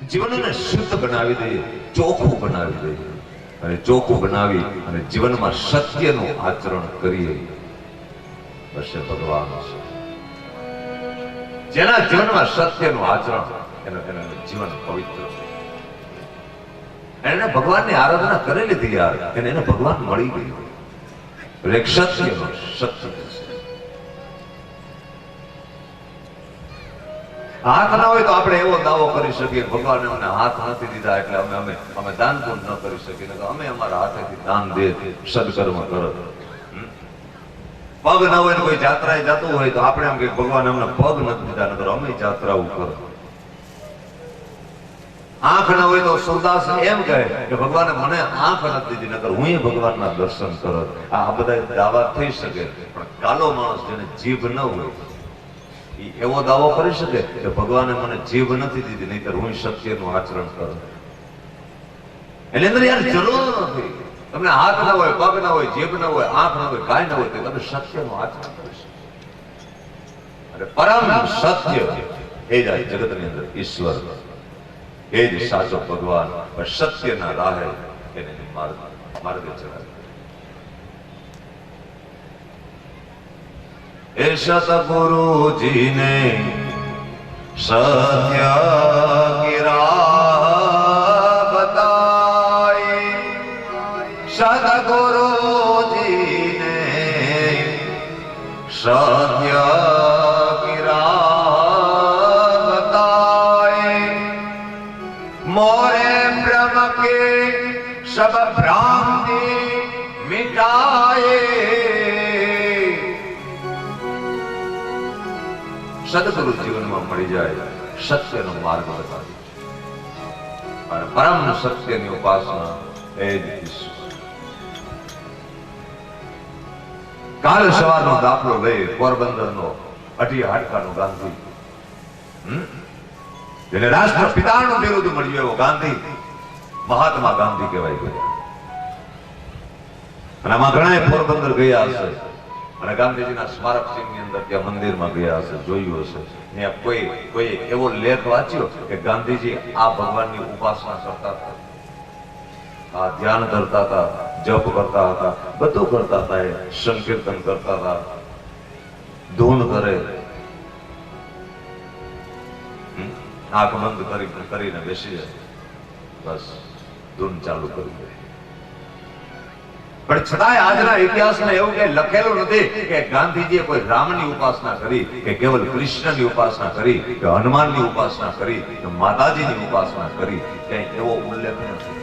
જીવનને શુદ્ધ બનાવી દઈએ, ચોખ્ખું બનાવી દઈએ અને ચોખ્ખું બનાવી અને જીવનમાં સત્યનું આચરણ કરીએ, બસ એ ભગવાન છે. જેના જીવનમાં સત્યનું આચરણ એનું જીવન પવિત્ર છે. એને ભગવાનની આરાધના કરી લીધી યાર, એને ભગવાન મળી ગયું. એક સત્યનો સત્ય છે. હાથ ના હોય તો આપણે એવો દાવો કરી શકીએ ભગવાને અમને હાથ નથી દીધા એટલે અમે દાન પણ ન કરી શકીએ, અમે અમારા હાથેથી દાન દે, સદકર્મ કરો. પગ ના હોય ને કોઈ જાત્રાએ જતું હોય તો આપણે એમ કે ભગવાન અમને પગ નથી દીધા, નકર અમે જાત્રાઓ કરો. આંખ ના હોય તો સુરદાસ એમ કહે કે ભગવાને મને આંખ નથી દીધી, નકર હું ભગવાનના દર્શન કરો. આ બધા દાવા થઈ શકે, પણ કાલો માણસ જેને જીભ ન હોય એવો દાવો કરી શકે કે ભગવાને મને જીભ નથી દીધી, નહીતર હું સત્યનું આચરણ કરું. એટલે અંદર યાર જરૂર નથી. તમને હાથ ના હોય, પગ ના હોય, જીભ ના હોય, આંખ ના હોય, કાંઈ ના હોય, તો તમે સત્યનું આચરણ કરી શકો. અને પરમ સત્ય એ જ જગતની અંદર ઈશ્વર, એ જ સાચો ભગવાન. સત્યના રાહે એને માર્ગે ચલાવે. એ સતગુરુજી ને સત્ય કી રાહ બતાઈ, સતગુરુજી ને સત્ય કી રાહ બતાઈ, મોરે બ્રહ્મ કે સબ ભ્રાંતિ મિટાએ. સદગુરુ જીવનમાં મળી જાય, સત્યનો માર્ગ બતાવે અને પરમ સત્યની ઉપાસના એ જ ઈશ્વર. કાલ સવારનો દાખલો લઈ પોરબંદરનો અઢી હાડકાનો ગાંધી, જેને રાષ્ટ્ર પિતાનું બિરુદ મળ્યું એવો ગાંધી, મહાત્મા ગાંધી કહેવાય ગયા. અને આમાં ઘણા પોરબંદર ગયા હશે અને ગાંધીજીના સ્મારક ચિહ્નની અંદર ત્યાં મંદિરમાં ગયા હશે, જોયું હશે. ત્યાં કોઈ એવો લેખ વાંચ્યો કે ગાંધીજી આ ભગવાનની ઉપાસના કરતા હતા, આ ધ્યાન કરતા હતા, જપ કરતા હતા, બધું કરતા હતા, એ સંકીર્તન કરતા હતા, ધૂન કરે, આંખ બંધ કરીને બેસી જાય, બસ ધૂન ચાલુ કરી દે. પણ છતાંય આજના ઇતિહાસમાં એવું કઈ લખેલું નથી કે ગાંધીજીએ કોઈ રામની ઉપાસના કરી, કે કેવલ કૃષ્ણની ઉપાસના કરી, કે હનુમાનની ઉપાસના કરી, કે માતાજીની ઉપાસના કરી, ક્યાંય એવો ઉલ્લેખ નથી.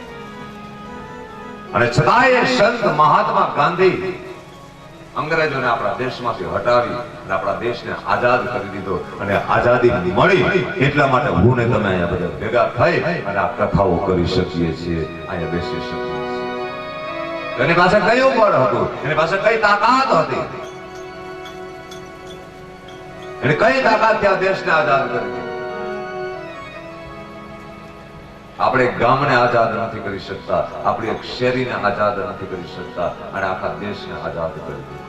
અને છતાંય સંત મહાત્મા ગાંધી અંગ્રેજોને આપણા દેશમાંથી હટાવી અને આપણા દેશને આઝાદ કરી દીધો. અને આઝાદી મળી એટલા માટે હું ને તમે અહીંયા બધા ભેગા થઈ અને આ કથાઓ કરી શકીએ છીએ, અહીંયા બેસી શકીએ છીએ. એની પાસે કયું બળ હતું, એની પાસે કઈ તાકાત હતી, એને કઈ તાકાત આ દેશને આઝાદ કરી દીધો. આપણે એક ગામને આઝાદ નથી કરી શકતા, આપણી એક શેરીને આઝાદ નથી કરી શકતા, અને આખા દેશને આઝાદ કરી દીધો.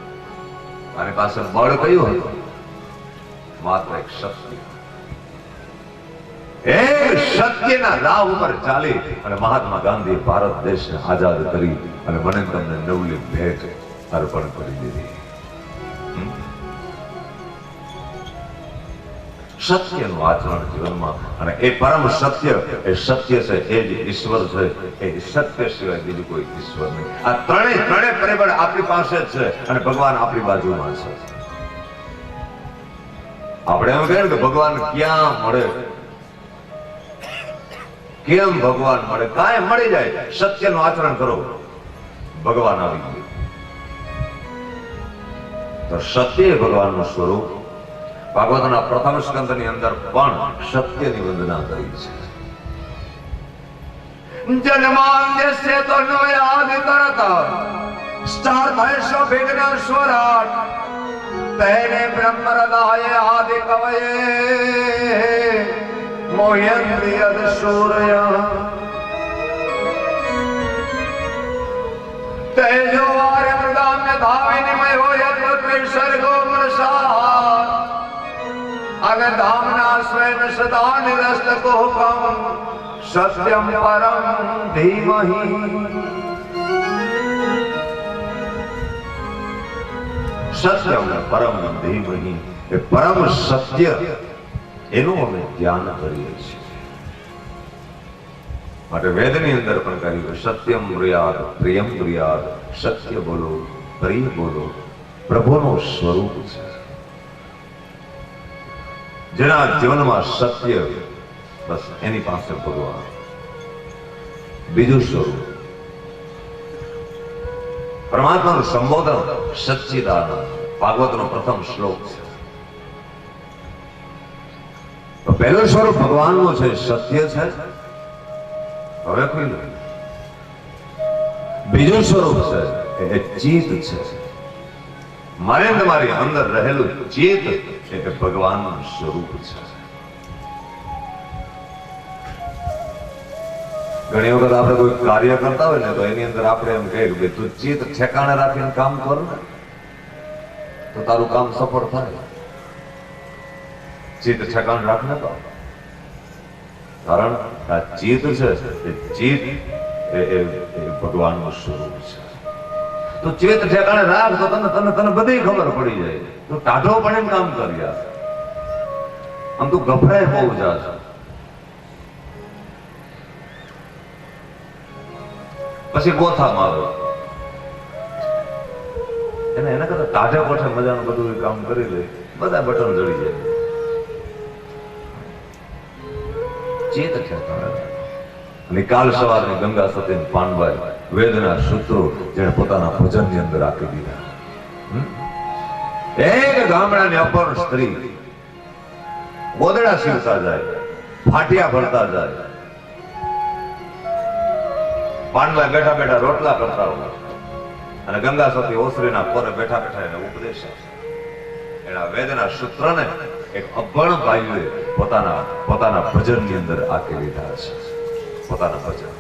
આની પાસે બળ કયું હતું? માત્ર એક શક્તિ. એ સત્યના રાહ ઉપર ચાલી અને મહાત્મા ગાંધી ભારત દેશને આઝાદ કરી અને મને તમને નવલી ભેટ અર્પણ કરી દીધી. સત્યનું આચરણ જીવનમાં, અને એ પરમ સત્ય, એ સત્ય છે, એ જ ઈશ્વર છે. એ સત્ય સિવાય બીજું કોઈ ઈશ્વર નહીં. આ ત્રણેય પરિબળ આપણી પાસે જ છે અને ભગવાન આપણી બાજુમાં છે. આપણે એમ કહીએ કે ભગવાન ક્યાં મળે, કેમ ભગવાન મળે? કાંઈ મળી જાય, સત્યનું આચરણ કરો, ભગવાન આવી ગયું. તો સત્ય ભગવાનનું સ્વરૂપ. ભાગવતના પ્રથમ સ્કંદની અંદર પણ સત્યની વંદના કરી છે. જન્માદ્યસ્ય તો નો યાદ કરતા સ્ટાર ભૈસો વિઘ્ન સ્વરાટ તેને બ્રહ્મ હૃદય આદિ કવયે મોહ્યન્દ્રિયદ સૂર્ય તેજો વારે મૃદામ્ય ધાવિનિમય હોય ત્રિસર્ગો પ્રસાદ અગર धामना स्वयं सदा निरस्त को हुकम सत्यम परम धीमहि सत्यम परम धीमहि એ પરમ સત્ય એનું અમે ધ્યાન કરીએ છીએ માટે વેદની અંદર પણ કહ્યું સત્યમ બ્રુયાદ પ્રિયમ બ્રુયાદ સત્ય બોલો પ્રિય બોલો પ્રભુનું સ્વરૂપ છે જેના જીવનમાં સત્ય બસ એની પાસે ભગવાન બીજું સ્વરૂપ પરમાત્માનું સંબોધન સચ્ચિદાનંદ ભાગવતનો પ્રથમ શ્લોક છે તો પહેલું સ્વરૂપ ભગવાનનું છે સત્ય છે હવે કોઈ બીજું સ્વરૂપ છે એ ચિત્ત છે મારે તમારી અંદર રહેલું ચિત્ત એ ભગવાનનું સ્વરૂપ છે ઘણી વખત આપણે કોઈ કાર્ય કરતા હોય ને તો એની અંદર આપણે એમ કહીએ કે તું ચિત્ત ઠેકાણે રાખીને કામ કર ને તો તારું કામ સફળ થાય ચિત્ત ઠેકાણે રાખને તો કારણ આ ચિત્ત છે એ ચિત્ત એ ભગવાનનું સ્વરૂપ છે તો ચિત્ત ઠેકાણે રાખ તો તને બધી ખબર પડી જાય તું ટાઢો પણ કામ કર્યા આમ તું ગભરાય બહુ જા પછી ગોથા મારો એના કરતા ટાઢે પોઠે મજાનું બધું કામ કરી લે બધા બટન જડી જાય ચેત ઠેકાણે કાલ સવારની ગંગા સતી પાનભાઈ વેદના સૂત્રો જેને પોતાના ભજનની અંદર આપી દીધા એક ગામડાની અપર સ્ત્રી ગોદડા સીવતા જાય ફાટિયા ભરતા જાય પાનભાઈ બેઠા બેઠા રોટલા કરતા હોય અને ગંગા સતી ઓસરીના કોરે બેઠા બેઠા એને ઉપદેશ એના વેદના સૂત્રને એક અભણ ભાઈએ પોતાના ભજનની અંદર આંકી લીધા છે પોતાના ભજન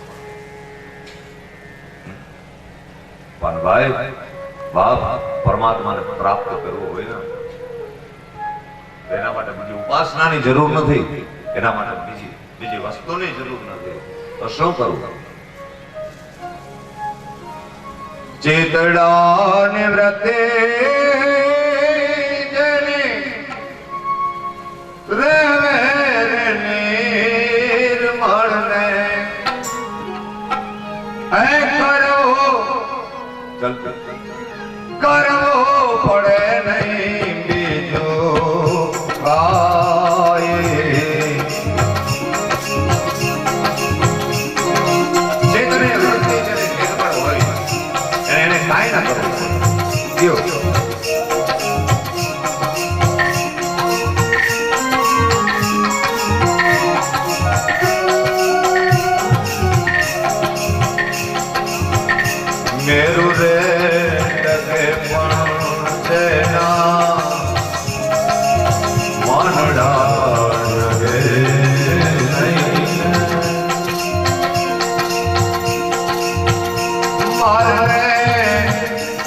પાનભાઈ બાપ પરમાત્માને પ્રાપ્ત કરવું હોય ને એના માટે બીજી ઉપાસનાની જરૂર નથી એના માટે બીજી વસ્તુની જરૂર નથી તો શું કરવું ચેતડા નિવૃત્તે કરવો પડે નહીં બીજો ચેતને વૃત્તિ હોય એને કાંઈ ના કરવું મેરુ રે ટકે પણ છે ના માનડા જગે નહીં મારે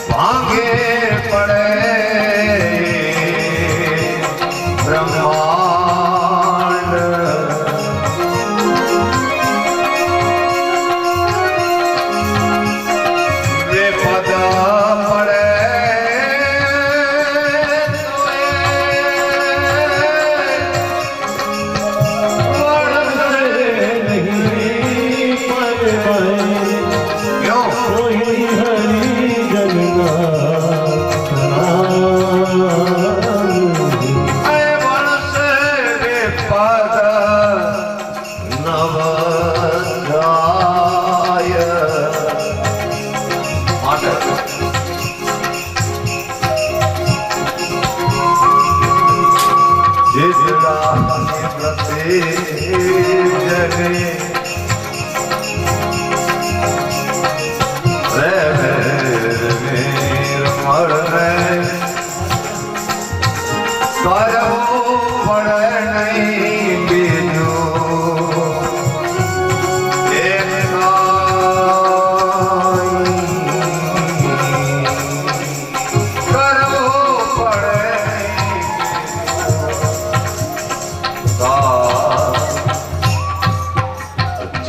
ભાંગે પડે બ્રહ્માંડ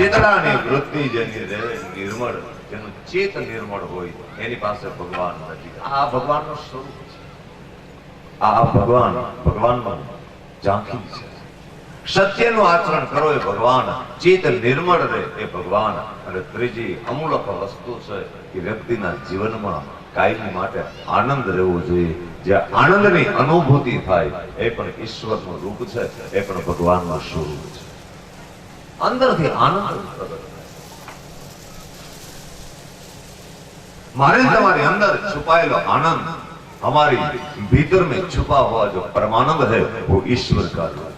શીતળાની વૃત્તિ જેની રહે નિર્મળ, જેનું ચેત નિર્મળ હોય એની પાસે ભગવાન નથી. આ ભગવાનનું સ્વરૂપ છે. આ ભગવાનનું ઝાંખી છે. સત્યનું આચરણ કરો એ ભગવાન, ચેત નિર્મળ રહે એ ભગવાન. અને ત્રીજી અમૂલક વસ્તુ છે કે વ્યક્તિના જીવનમાં કાયમી માટે આનંદ રહેવો જોઈએ. જે આનંદની અનુભૂતિ થાય એ પણ ઈશ્વરનું રૂપ છે, એ પણ ભગવાનનું સ્વરૂપ છે. અંદરથી આનંદ પ્રગટ થાય. મારી તમારી અંદર છુપાયેલો आनंद, हमारी भीतर में छुपा हुआ जो परमानंद है वो ईश्वर का रूप,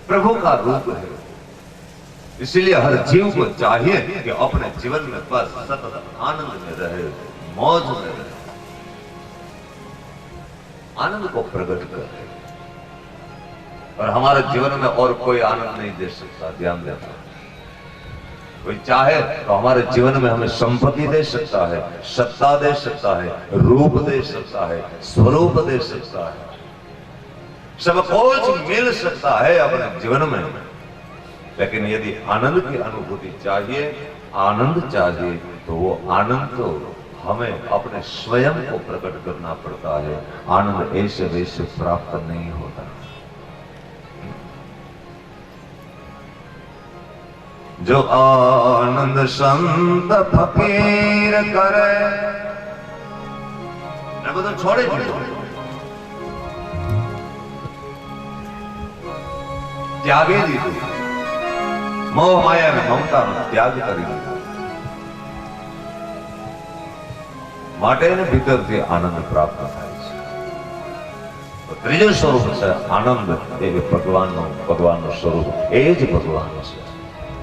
प्रभु का रूप है. इसलिए हर जीव को चाहिए कि अपने जीवन में बस सतत आनंद में रहे, मौज में रहे, आनंद को प्रकट करे. और हमारे जीवन में और कोई आनंद नहीं दे सकता. ध्यान देना. कोई चाहे तो हमारे जीवन में हमें संपत्ति दे सकता है, सत्ता दे सकता है, रूप दे सकता है, स्वरूप दे सकता है, सब कुछ मिल सकता है अपने जीवन में. लेकिन यदि आनंद की अनुभूति चाहिए, आनंद चाहिए, तो वो आनंद तो हमें अपने स्वयं को प्रकट करना पड़ता है. आनंद ऐसे वैसे प्राप्त नहीं होता. जो आनंद संत फकीर करे, ने બધું છોડી દીધું, ત્યાગી દીધું, મોહ માયા અને મમતાનો ત્યાગ કરી દીધો. માટે એને ભીતરથી આનંદ પ્રાપ્ત થાય છે. ત્રીજું સ્વરૂપ છે આનંદ, એ ભગવાનનું સ્વરૂપ, એ જ ભગવાન છે.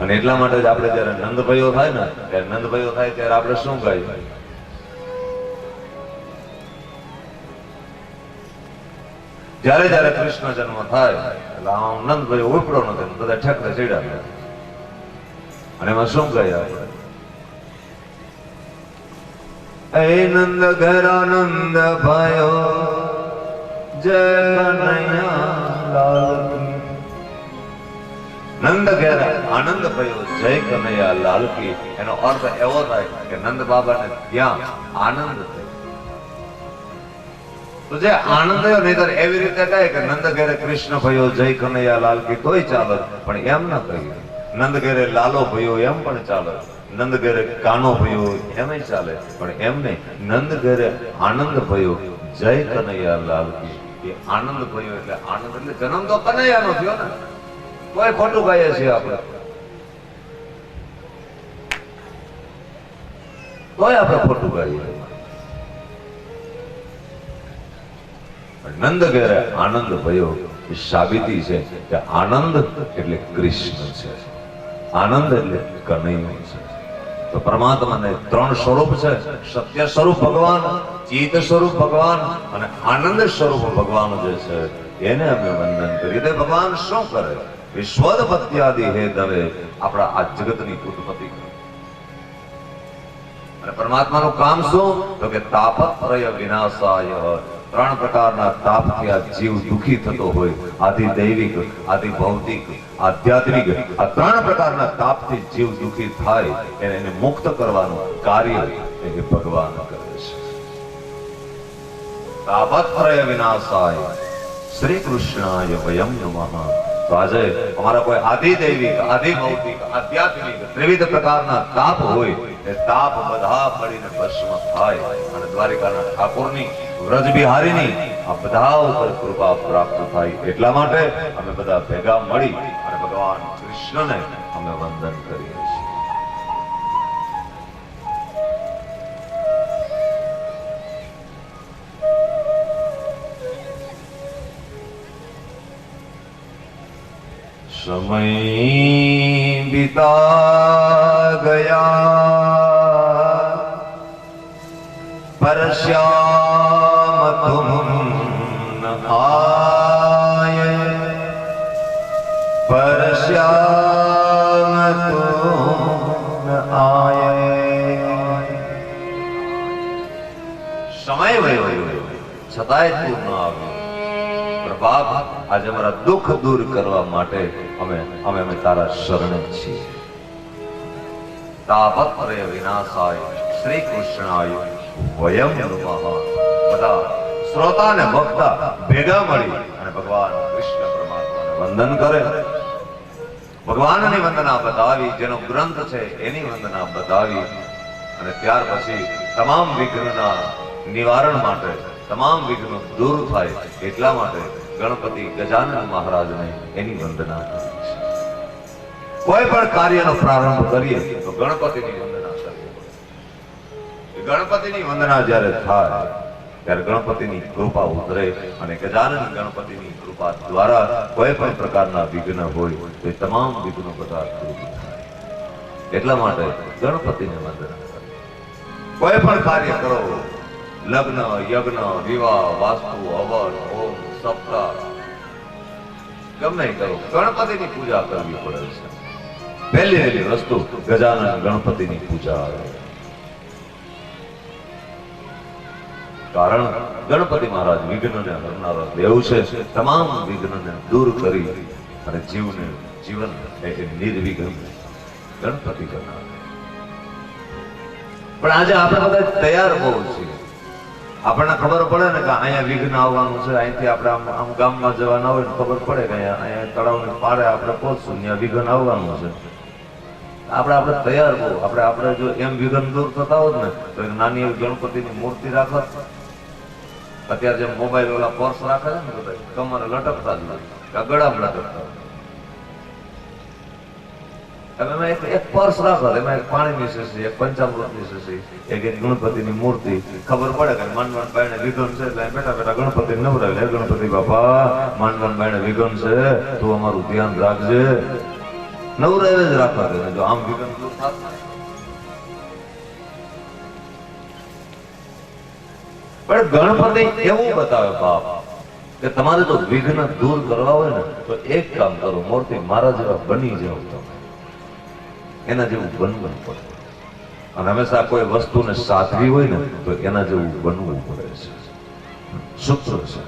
અને એટલા માટે જ આપણે જયારે નંદભાઈઓ થાય ને, ત્યારે નંદભાઈઓ થાય ત્યારે આપણે શું કહીએ? જયારે જયારે કૃષ્ણ જન્મ થાય એટલે આ નંદભાઈ ઉપડો નથી, બધા ઠેકડે ચડ્યા. અને એમાં શું કહીએ આપણે? એ નંદ ઘર આનંદ ભયો, જય કનૈયા લાલ. નંદ ઘેર આનંદ ભયો, જય કનૈયા લાલ કી. એનો અર્થ એવો થાય કે નંદ બાબાને ત્યાં આનંદ થયો. તો જે આનંદ થયો, નહીતર એવી રીતે કહે કે નંદ ઘેરે કૃષ્ણ ભયો, જય કનૈયા લાલ કી, તોય ચાલે. પણ એમ ના કહીએ. નંદ ઘેરે લાલો ભયો એમ પણ ચાલે, નંદ ઘેરે કાનો ભયો એમ ચાલે. પણ એમ નહીં, નંદ ઘેરે આનંદ ભયો, જય કનૈયા લાલ કી. એ આનંદ ભયો એટલે આનંદ એટલે જન્મ તો કનૈયાનો થયો ને. કોઈ ખોટું કહીએ છીએ આપણે, તોય આપણે ખોટું કહીએ. નંદ ઘેરે આનંદ ભયો એ સાબિતી છે કે આનંદ એટલે કૃષ્ણ છે, આનંદ એટલે કનૈયો છે. તો પરમાત્માને ત્રણ સ્વરૂપ છે: સત્ય સ્વરૂપ ભગવાન, ચિત સ્વરૂપ ભગવાન અને આનંદ સ્વરૂપ ભગવાન જે છે એને અમે વંદન કરીએ. તો ભગવાન શું કરે? વિશ્વોત્પત્યાદિ હે દવે, આપણા આ જગતની ઉત્પત્તિ કરે. અને પરમાત્માનું કામ શું? તો કે તાપત્રય વિનાશાય. ત્રણ પ્રકારના તાપથી આ જીવ દુખી થતો હોય, આદિ દૈવિક, આદિ ભૌતિક, આધ્યાત્મિક, આ ત્રણ પ્રકારના તાપથી જીવ દુખી થાય એને મુક્ત કરવાનું કાર્ય એ ભગવાન કરે છે. તાપત્રય વિનાશાય શ્રી કૃષ્ણાય વયમ નમઃ. તો આજે અમારા કોઈ આદિ દૈવિક, આદિ ભૌતિક, આધ્યાત્મિક ત્રિવિધ પ્રકારના તાપ હોય, એ તાપ બધા પડીને ભસ્મ થાય અને દ્વારિકાના ઠાકોરની, વ્રજ બિહારીની આ બધા ઉપર કૃપા પ્રાપ્ત થાય. એટલા માટે અમે બધા ભેગા મળી અને ભગવાન કૃષ્ણને અમે વંદન કરીએ છીએ. समय बीता गया पर श्याम तुम न आए, पर श्याम तुम न आए. समय वयो છતાંય તું ન આવ્યો. બાપ, આજે અમારા દુઃખ દૂર કરવા માટે અમે તારા શરણે છીએ. તાપત્રય વિનાશાય શ્રી કૃષ્ણાય વયમ નમઃ. બધા શ્રોતા ને ભક્તા ભેગા મળી અને ભગવાન કૃષ્ણ પરમાત્માને વંદન કરે. ભગવાનની વંદના બતાવી, જેનો ગ્રંથ છે એની વંદના બતાવી અને ત્યાર પછી તમામ વિઘ્નના નિવારણ માટે, તમામ વિઘ્નો દૂર થાય એટલા માટે ગણપતિ ગજાનન મહારાજને એની વંદના કરી છે. કોઈ પણ કાર્યનો પ્રારંભ કરીએ તો ગણપતિની વંદના કરીએ. ગણપતિની વંદના જ્યારે થાય ત્યારે ગણપતિની કૃપા ઉતરે અને ગજાનન ગણપતિની કૃપા દ્વારા કોઈ પણ પ્રકારના વિઘ્ન હોય તો એ તમામ વિઘ્નો બધા દૂર થાય. એટલા માટે ગણપતિને વંદના કરે. કોઈ પણ કાર્ય કરો, લગ્ન, યજ્ઞ, વિવાહ, વાસ્તુ, હવન, હોમ, સપ્તાહ, ગમે કરો, ગણપતિની પૂજા કરવી પડે છે. પહેલી વસ્તુ ગજાનન ગણપતિની પૂજા આવે. કારણ ગણપતિ મહારાજ વિઘ્નને હરનારા દેવ છે. તમામ વિઘ્નને દૂર કરી અને જીવન નિર્વિઘ્ન ગણપતિ બનાવે. પણ આજે આપણે બધા તૈયાર બહુ છીએ. આપણને ખબર પડે ને કે અહીંયા વિઘ્ન આવવાનું છે, અહીંથી આપણે આમ ગામમાં જવાના હોય ને ખબર પડે કે અહીંયા તળાવની પાળે આપણે પહોંચશું, ત્યાં વિઘ્ન આવવાનું છે. આપણે તૈયાર બહુ. આપણે જો એમ વિઘ્ન દૂર થતા હોત ને તો નાની એવી ગણપતિની મૂર્તિ રાખત. અત્યારે જેમ મોબાઈલ ઓલા પર્સ રાખે છે ને બધા કમરે લટકતા જ નથી, ગળામાં લટકતા. એમાં એક પર્સ રાખો, એમાં એક પાણીની શીશી, એક પંચામૃતની શીશી, એક ગણપતિની મૂર્તિ. ખબર પડે કે માનવાન બાયણે વિઘન છે એટલે બેઠા બેઠા ગણપતિ નવરાવે. ગણપતિ બાપા, માનવાન બાયણે વિઘન છે, તું અમારું ધ્યાન રાખજે. નવરાવે જ રાખવા દે. જો આમ વિઘન દૂર થાત. પણ ગણપતિ એવું બતાવે બાપ કે તમારે જો વિઘ્ન દૂર કરવા હોય ને તો એક કામ કરો, મૂર્તિ મારા જેવા બની જાવ. તમે એના જેવું બનવું પડે. અને હંમેશા કોઈ વસ્તુને સાધવી હોય ને તો એના જેવું બનવું પડે છે. સૂત્ર છે.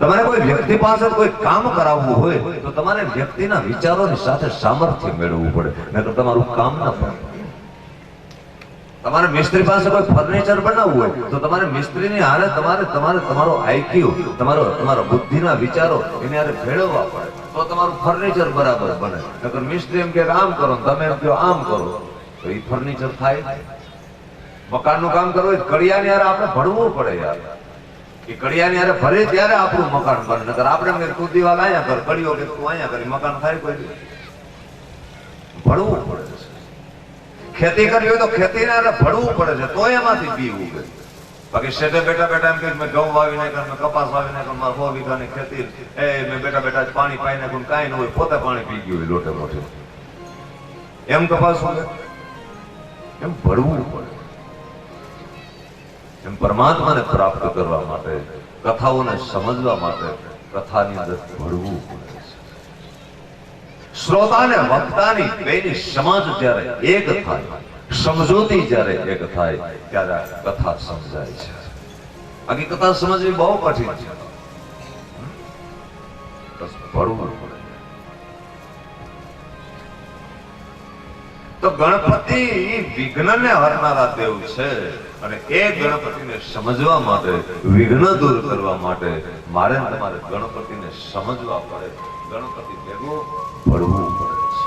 તમારે કોઈ વ્યક્તિ પાસે કોઈ કામ કરાવવું હોય તો તમારે વ્યક્તિના વિચારોની સાથે સામર્થ્ય મેળવવું પડે, નહીંતર તમારું કામ ના પડે. તમારે મિસ્ત્રી પાસે કોઈ ફર્નિચર બનાવવું હોય તો તમારે મિસ્ત્રીની હારે તમારો આઈક્યુ, તમારા બુદ્ધિના વિચારો એને હારે ભેળવવા પડે તો તમારું ફર્નિચર બરાબર બને. નકર મિસ્ત્રી એમ કે આમ કરો, તમે એમ કહો આમ કરો, તો એ ફર્નિચર થાય. મકાનનું કામ કરવું હોય કડિયાની હારે આપણે ભણવું પડે યાર. એ કડિયાની હારે ભરે ત્યારે આપણું મકાન બને. નકર આપણે એમ કે તું દિવાલ અહીંયા કર, કડિયો કે તું અહીંયા કરી, મકાન થાય કોઈ? ભણવું પડે છે. ખેતી કરવી હોય તો ખેતીને હારે ભણવું પડે છે તો એમાંથી પીવું પડે. બાકી શેઠે બેઠા બેઠા એમ કે મેં ઘઉં વાવી નાખ્યા, મેં કપાસ વાવી નાખ્યો, મારા 100 વીઘાની ખેતી, મેં બેઠા બેઠા પાણી પાઈ નાખ્યું, કાંઈ ન હોય, પોતે પાણી પી ગયું હોય લોટે મોટે. એમ કપાસ હોય? એમ ભણવું પડે. એમ પરમાત્માને પ્રાપ્ત કરવા માટે, કથાઓને સમજવા માટે કથાની અંદર ભણવું પડે છે. શ્રોતાને વક્તાની બેની સમાજ જ્યારે એક થાય, સમજૂતી જ્યારે એક થાય ત્યારે કથા સમજાય છે. બાકી કથા સમજવી બહુ કઠિન છે. બસ ભણવું પડે. તો ગણપતિ વિઘ્નને હરનારા દેવ છે અને એ ગણપતિને સમજવા માટે, વિઘ્ન દૂર કરવા માટે મારે તમારે ગણપતિને સમજવા પડે. ગણપતિ ભેગો ભળવું પડે છે.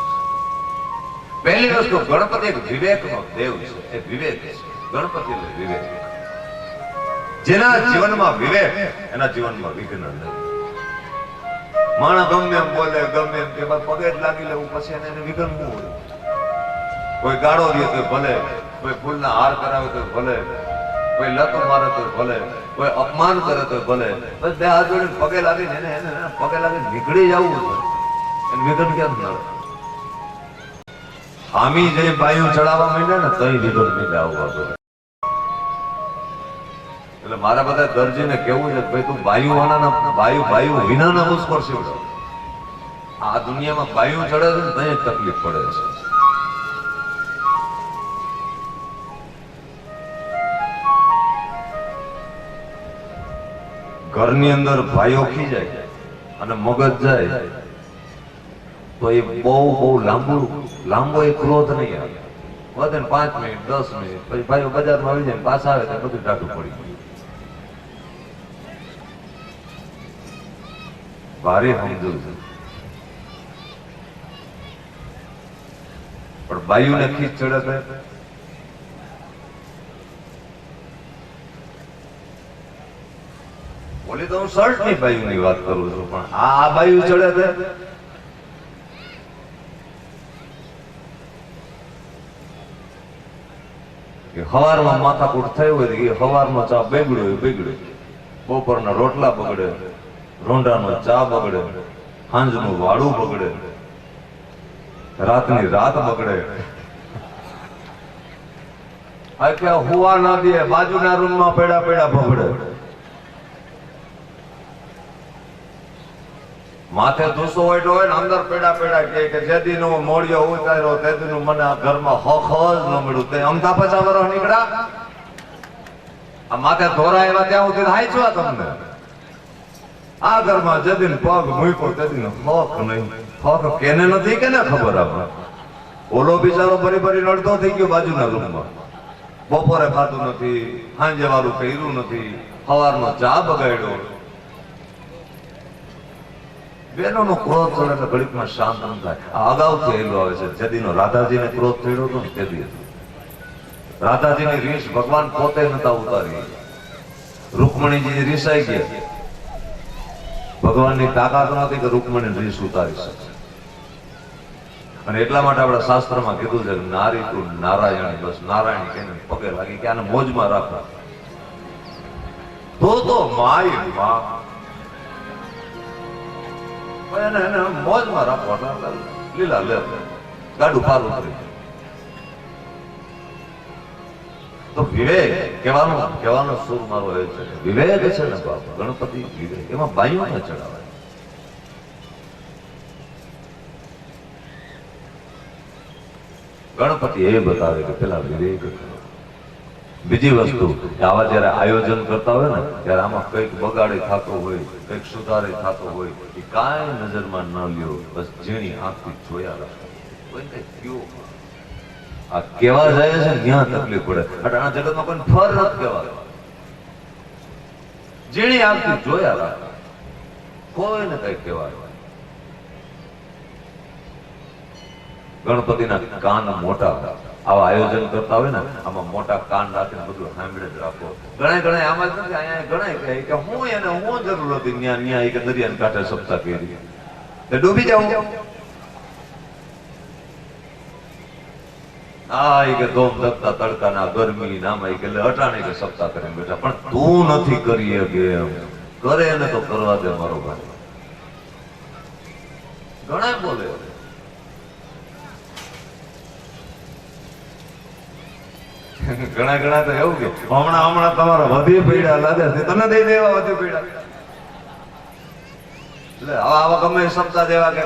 પહેલી વસ્તુ, ગણપતિ એક વિવેકનો દેવ છે. એ વિવેક છે. ગણપતિ એટલે વિવેક. જેના જીવનમાં વિવેક, એના જીવનમાં વિઘ્ન નહીં. માણસ ગમે એમ બોલે, ગમે એમ કે પગે જ લાગી લેવું, પછી એને વિઘ્ન શું હોય? કોઈ ગાળો દે તો ભલે, કોઈ ફૂલના હાર કરાવે તો ભલે, કોઈ લતો મારે તો ભલે, કોઈ અપમાન કરે તો ભલે, બસ બે હાથ જોડીને પગે લાગીને એને પગે લાગીને નીકળી જવું છે. એને વિઘ્ન કેમ નડે? હામી જે બાયું ચડાવવા માંડ્યા ને તો વિઘ્ન નહીં આવવા દો. એટલે મારા બધા દરજીને કેવું છે ભાઈ તું બાયું વિનાના મુસ્કોર સીવડાવ. આ દુનિયામાં બાયું ચડે છે ને ત્યાં તકલીફ પડે છે. ઘરની અંદર ભાઈઓ ખી જાય અને મગજ જાય તો એ બહુ લાંબો એ ક્રોધ નહીં આવે. વધે ને 5 મિનિટ 10 મિનિટ પછી ભાઈઓ બજારમાં આવી જાય ને પાછા આવે તો બધું ટાટું પડી ગયું. ભારે સમજવું છે. પણ બાયુને ખીચ ચડે છે. બોલી તો હું શર્ટ ની બાયુ ની વાત કરું છું, પણ આ બાયુ ચડે છે. હવારમાં માથાકૂટ થઈ હોય એ હવારનો ચા બગડ્યો, બપોરના રોટલા બગડે, રોંઢાનો ચા બગડે, સાંજનું વાળું બગડે, રાતની રાત બગડે. હુવા ના દે, બાજુના રૂમમાં પેડા બગડે. માથે ધૂસો હોય તો હોય ને અંદર પેડા કે જેદી નો મોડિયો ઉતાર્યો તેદી નું મને આ ઘરમાં હખ જ ન મળ્યું. તે અમથા 50 વર્ષ નીકળ્યા, આ માથે ધોરા એવા ત્યાં સુધી થાય છો તમને. આ ઘરમાં જેદી પગ મૂક્યો તેદી હક નહીં. હક કેને નથી કે ને ખબર આપણે. ઓલો બિચારો બરી રડતો થઈ ગયો બાજુના રૂમમાં. બપોરે ખાતું નથી, સાંજે વાળું કર્યું નથી, સવારનો ચા બગાડ્યો. બેનો નો ક્રોધ ચડે એટલે ઘડીકમાં શાંત ન થાય. આ અગાઉથી હેલો આવે છે. જેદીનો રાધાજીને ક્રોધ થયો હતો ને તેદી રાધાજીની રીસ ભગવાન પોતે નતા ઉતારી. રૂકમણીજી રીસાઈ ગયા. ભગવાનની તાકાત નથી કે રૂકમણી રીસ ઉતારી શકે. અને એટલા માટે આપણા શાસ્ત્રમાં કીધું છે નારી તું નારાયણ, બસ નારાયણ કહીને પગે લાગી કે આને મોજમાં રાખો. તો માય માં એને મોજમાં રાખવા લીલા લે ગાડું પાર ઉતરી. તો વિવેક કહેવાનો સુર મારો એ છે. વિવેક છે ને બાપ, ગણપતિ વિવેક, એમાં બાયું ન ચડાવે. ગણપતિ એ બતાવે કે પેલા વિવેક. બીજી વસ્તુ આવા જયારે આયોજન કરતા હોય ને ત્યારે આમાં કઈક બગાડે થતો હોય, કઈક સુધારે થતો હોય, એ કાંઈ નજરમાં ન લ્યો, બસ ઝીણી આંખથી જોયા રાખો. આ કેવા જાય છે ત્યાં તકલીફ પડે. આ જગતમાં કોઈ ફર નથી કહેવાય. ઝીણી આંખથી જોયા રાખો, કોઈને કઈ કહેવાય. ગણપતિના કાન મોટા, આવા આયોજન કરતા હોય ને આમાં મોટા કાન રાખીને બધું સાંભળે જ રાખો. ઘણા આમાં જ નથી, અહીંયા ઘણા કહે કે હું જરૂર હતી ન્યા કે દરિયાને કાંઠે સપ્તાહ કરી ડૂબી જાઉં. હા એ કે ધોમ ધકતા તડકાના ગરમી નામાં કે અટાણે કે સપ્તાહ કરીને બેઠા. પણ તું નથી કરી કે એમ કરે એને તો કરવા દે મારો ભાઈ. ઘણા બોલે ઘણા તો એવું કે હમણાં તમારા વધી પીડા લાગે છે, તને દઈ દેવા વધી પીડા. એટલે આવા ગમે સપ્તાહ દેવા કે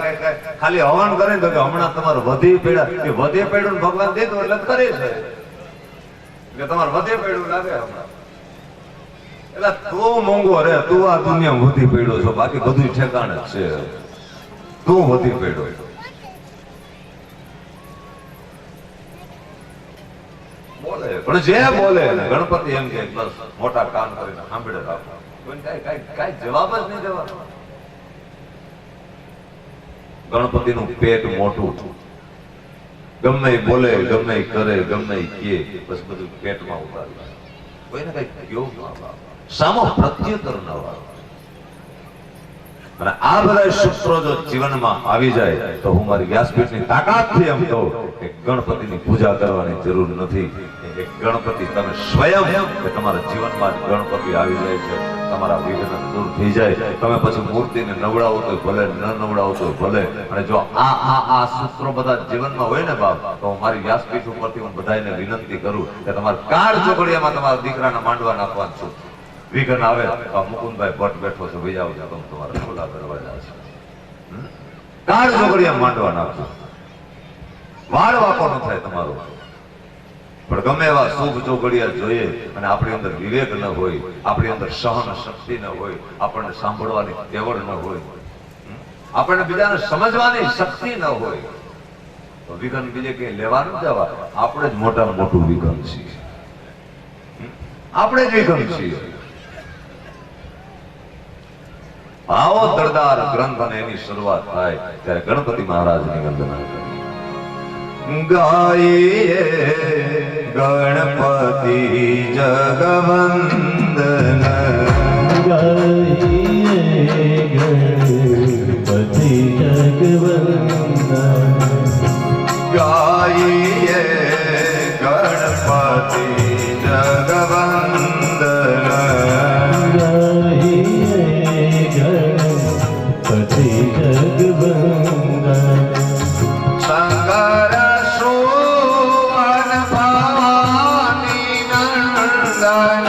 ખાલી હવન કરે તો કે હમણાં તમારે વધી પીડા, એ વધી પીડું ભગવાન દીધું એટલે કરે છે કે તમારે વધી પીડું લાગે હમણાં. એટલે તું મોંઘો રે, તું આ દુનિયા વધી પીડ્યો છો, બાકી બધું ઠેકાણે જ છે. તું વધી પીડ્યો બોલે, પણ જે બોલે ગણપતિ એમ કે બસ મોટા કાન કરીને સાંભળે રાખો. કઈ જવાબ જ નહીં દેવાનો. ગણપતિનું પેટ મોટું, ગમે બોલે, ગમે કરે, ગમે કે બસ બધું પેટમાં ઉતારી. કોઈને કઈ કયો સામો પ્રત્યુત્તર ન આવે. અને આ બધા સૂત્રો જો જીવનમાં આવી જાય તો હું મારી વ્યાસપીઠની તાકાતથી એમ કહું કે ગણપતિની પૂજા કરવાની જરૂર નથી. એક ગણપતિ તમે સ્વયં કે તમારા જીવનમાં ગણપતિ આવી જાય છે, તમારા વિઘ્ન દૂર થઈ જાય. તમે પછી મૂર્તિને નવડાવો તો ભલે, ન નવડાવો તો ભલે. અને જો આ સૂત્રો બધા જીવનમાં હોય ને બાપ, તો મારી વ્યાસપીઠ ઉપરથી હું બધાને વિનંતી કરું કે તમારા કાળ ચોકડીયામાં તમારા દીકરાના માંડવા નાખવાનું છું. વિઘન આવે તો મુકુંદભાઈ ભટ્ટ બેઠો છે, ભાઈ આવજો, તમે તમારા ખુલ્લા દરવાજા છે. કાળ ચોકડીયા માંડવા નાખજો, વાળ વાકો ન થાય તમારો. પણ ગમે એવા શુભ ચોકડિયા જોઈએ અને આપણી અંદર વિવેક ન હોય, આપણી અંદર સહન શક્તિ ન હોય, આપણને સાંભળવાની તેવડ ન હોય, આપણને બીજાને સમજવાની શક્તિ ન હોય તો વિઘન બીજે કઈ લેવાનું જવા, આપણે જ મોટામાં મોટું વિઘન છીએ. આપણે જ વિઘન છીએ. આવો દળદાર ગ્રંથ અને એની શરૂઆત થાય ત્યારે ગણપતિ મહારાજની વંદના કરી. ગાઈએ ગણપતિ જગવંદન, ગાઈએ ગણપતિ જગવંદન, ગાઈએ ગણપતિ જગવંદન, ગણપતિ જગવંદન, શંકર સુવન ભવાની નંદન,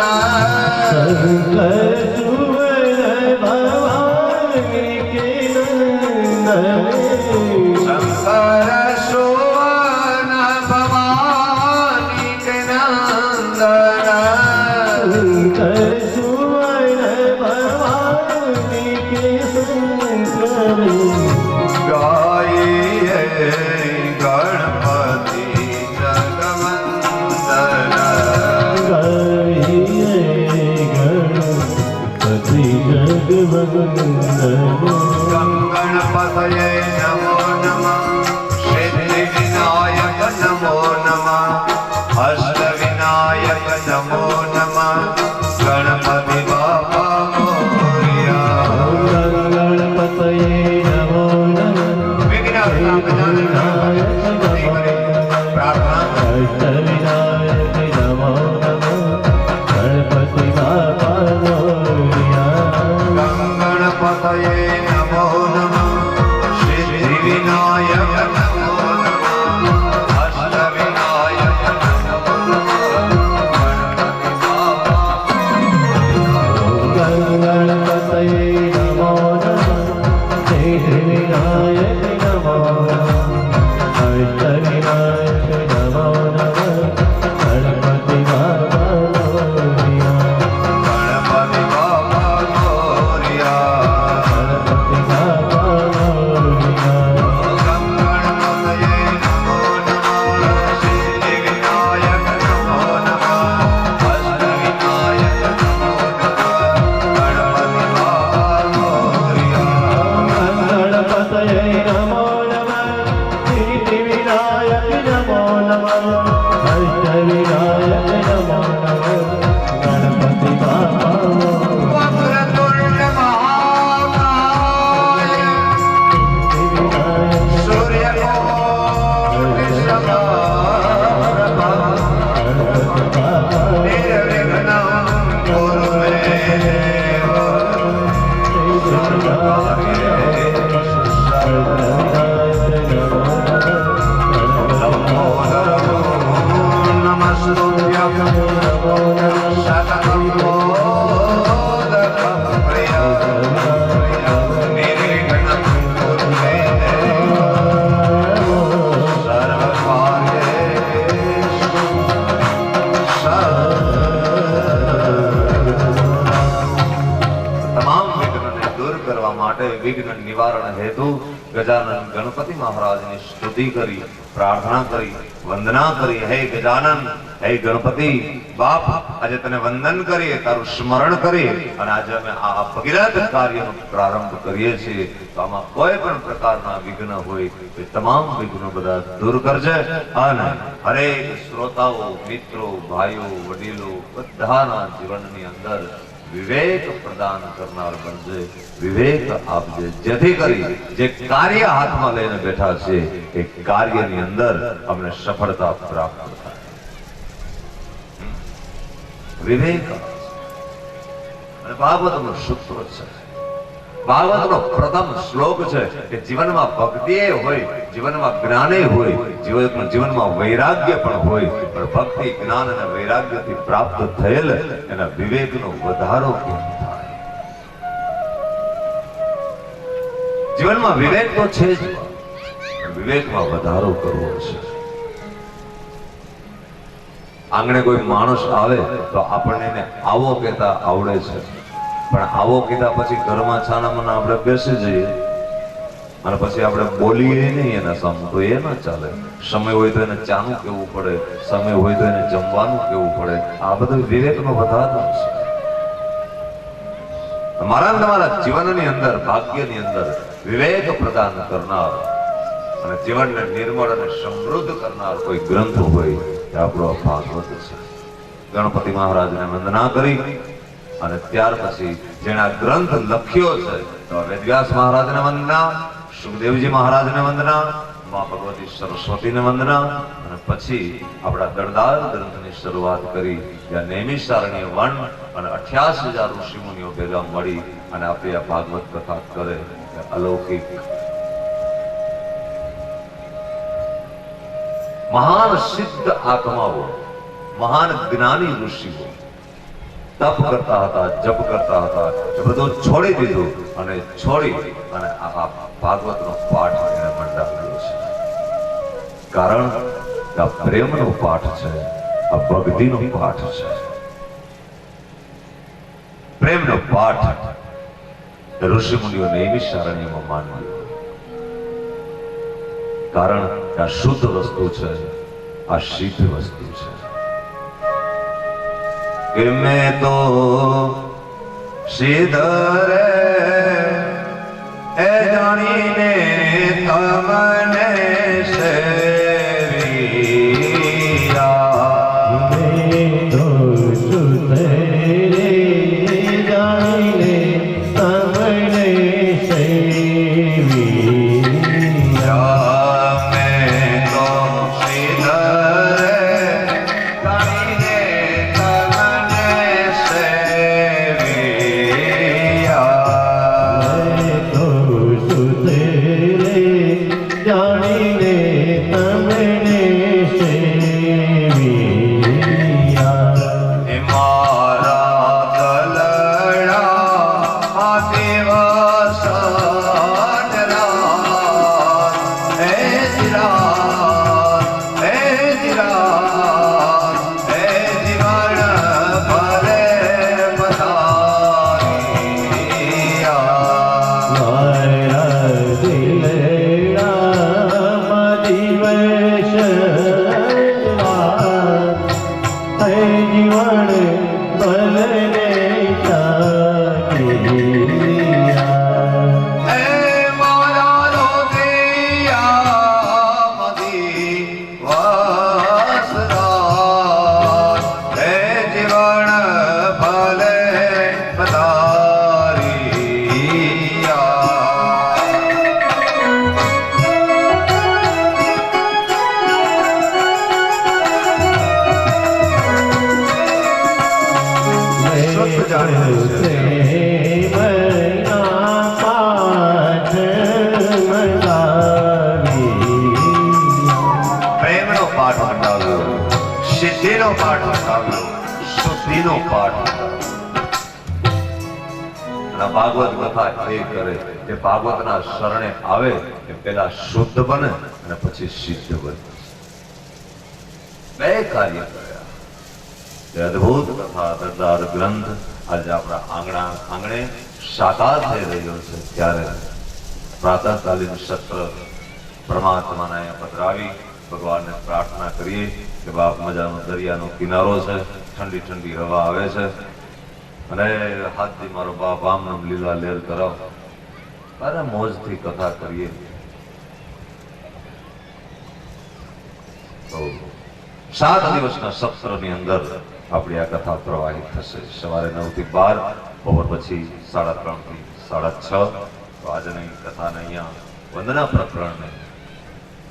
શંકર સુવન ભવાની કે નંદન, શંકર સુવન ભવાની કે નંદન, શંકર સુવન ભવાની કે શંકર, ગાઈએ ગણપતિ જગવંદન, ગાઈએ ગણપતિ જગવંદન, ગણપતયે નમો નમઃ, સિદ્ધિ વિનાયક નમો નમઃ, હસ્ત વિનાયક નમો નમઃ, ગણપતિ બાપા મોરયા. ગણપતયે નમો નમઃ, વિઘ્નહર્તા વિનાયક નમો પ્રાર્થના અષ્ટવિનાયક નમો નમઃ, ગણપતિ બાપા મોરયા. ગણપતયે નમો નમઃ, સિદ્ધિ વિનાયક નમો નમઃ, હસ્ત વિનાયક નમો નમઃ, ગણપતિ બાપા. ગણપતયે નમો નમઃ, સિદ્ધિવિનાયક નમો નમઃ, અષ્ટવિનાયક નમો નમઃ, ગણપતિ બાપા મોરયા. ગણપતિ બાપા મોરયા. ગણપતિ બાપા મોરયા. ગણપતયે નમો નમઃ, સિદ્ધિ વિનાયક નમો નમઃ, હસ્ત વિનાયક નમો નમઃ, ગણપતિ બાપા મોરયા. ગણપતયે નમો નમઃ, સિદ્ધિવિનાયક નમો નમઃ, અષ્ટવિનાયક નમો નમઃ, ગણપતિ બાપા મોરયા. વક્રતુંડ મહાકાય, સિદ્ધિવિનાયક સૂર્યકોટિ સમપ્રભા, ગણપતિ બાપા નિર્વિઘ્नं કુરુ મે દેવ. નમસ્તુભ્યં સતतं મોદકં પ્રિયં, નિર્વિઘ્नं કુરુ મે દેવ. સર્વકાર્યેષુ તમામ વિઘ્નને દૂર કરવા માટે વિઘ્ન નિવારણ હેતુ ગજાનન ગણપતિ મહારાજની સ્તુતિ કરી, પ્રાર્થના કરી, વંદના કરી. હે ગજાનન, હે ગણપતિ બાપ, આજે તને વંદન કરીએ, તારું સ્મરણ કરીએ અને આજે અમે આ ભગીરથ કાર્યનો પ્રારંભ કરીએ છીએ. તો આમાં કોઈ પણ પ્રકારના વિઘ્ન હોય એ તમામ વિઘ્નો બધા દૂર કરજે અને હરેક શ્રોતાઓ, મિત્રો, ભાઈઓ, વડીલો બધાના જીવનની અંદર વિવેક પ્રદાન કરનાર બનજે, વિવેક આપજે, જેથી કરી જે કાર્ય હાથમાં લઈને બેઠા છે એ કાર્યની અંદર અમને સફળતા પ્રાપ્ત થાય. વિવેક અને ભાગવતનો સૂત્ર છે, ભાગવતનો પ્રથમ શ્લોક છે કે જીવનમાં ભક્તિ હોય, જીવનમાં જ્ઞાને હોય, જીવનમાં વૈરાગ્ય પણ હોય, પણ ભક્તિ, જ્ઞાન અને વૈરાગ્યથી પ્રાપ્ત થયેલ એના વિવેકનો વધારો કેમ થાય? જીવનમાં વિવેક તો છે જ, પણ વિવેકમાં વધારો કરવો છે. આંગણે કોઈ માણસ આવે તો આપણને એને આવો કહેતા આવડે છે, પણ આવો કીધા પછી ઘરમાં છાનામાના આપણે બેસી જઈએ અને પછી આપણે બોલીએ નહીં એના સામે તો એ ના ચાલે. સમય હોય તો એને ચાનું કેવું પડે, સમય હોય તો એને જમવાનું કેવું પડે. આ બધું વિવેકનો વધારો છે. તમારા ને તમારા જીવનની અંદર, ભાગ્યની અંદર વિવેક પ્રદાન કરનાર અને જીવનને નિર્મળ અને સમૃદ્ધ કરનાર કોઈ ગ્રંથ હોય તે આપણો ભાગવત છે. ગણપતિ મહારાજને વંદના કરી અને ત્યાર પછી જેણે આ ગ્રંથ લખ્યો છે તો વેદવ્યાસ મહારાજને વંદના, સુખદેવજી મહારાજને વંદના, મા ભગવતી સરસ્વતીને વંદના અને પછી આપણા દળદાર ગ્રંથની શરૂઆત કરી જ્યાં નૈમિષારણ્ય વન અને 88,000 ઋષિમુનિઓ ભેગા મળી અને આપણી આ ભાગવત કથા કરે. અલૌકિક મહાન સિદ્ધ આત્માઓ, મહાન જ્ઞાની ઋષિઓ તપ કરતા હતા, જપ કરતા હતા, એ બધું છોડી દીધું અને આ ભાગવતનો પાઠ એને મંડાવ્યો છે. કારણ કે આ પ્રેમનો પાઠ છે, આ ભક્તિનો પાઠ છે. પ્રેમનો પાઠ ઋષિ મુનિઓ નૈમિષારણ્યમાં માન્યો. કારણ કે આ શુદ્ધ વસ્તુ છે, આ સિદ્ધ વસ્તુ છે. કે મેં તો સિદ્ધ રે એ જાણીને તમને સેવ્યા. મેં તો શુદ્ધ રે જાણીને તમને સેવ્યા. મેં તો સિદ્ધ રે જાણીને તમને સેવ્યા. મેં તો શુદ્ધ રે જાણીને તમને સેવ્યા. હે મારા દલડા આ દિવસ હે જીરા, હે જીરા, હે જીવન ભરે પધાર્યા. મારા દિલડામાં દિવસ હે જીવન ભલે ચાકિયા. હે મારા રોદિયામાંથી વસરાજ, હે જીવન ભલે પ્રેમના પાઠ મંગાવી. પ્રેમનો પાઠ મંડાવ્યો, સિદ્ધિનો પાઠ મંડાવ્યો, શુદ્ધિનો પાઠ મંડાવ્યો. અને ભાગવત કથા એ કરે કે ભાગવતના શરણે આવે એ પેલા શુદ્ધ બને અને પછી સિદ્ધ બને. બે કાર્ય કર્યા. તે અદ્ભુત કથા દરદાર ગ્રંથ આજે આપણા આંગણે સાકાર થઈ રહ્યો છે. ત્યારે પ્રાતઃકાલીન સત્ર પરમાત્માના અહીંયા પધરાવી ભગવાનને પ્રાર્થના કરીએ કે બાપ મજાનો દરિયાનો કિનારો છે, ઠંડી ઠંડી હવા આવે છે અને હાથથી મારો બાપ આમ નામ લીલા લેર કરાવ, અરે મોજથી કથા કરીએ. તો 7 દિવસના સત્રની અંદર આપણી આ કથા પ્રવાહિત થશે. સવારે 9 થી 12, બપોર પછી 3:30 થી 6:30. તો આજની કથાને અહીંયા વંદના પ્રકરણને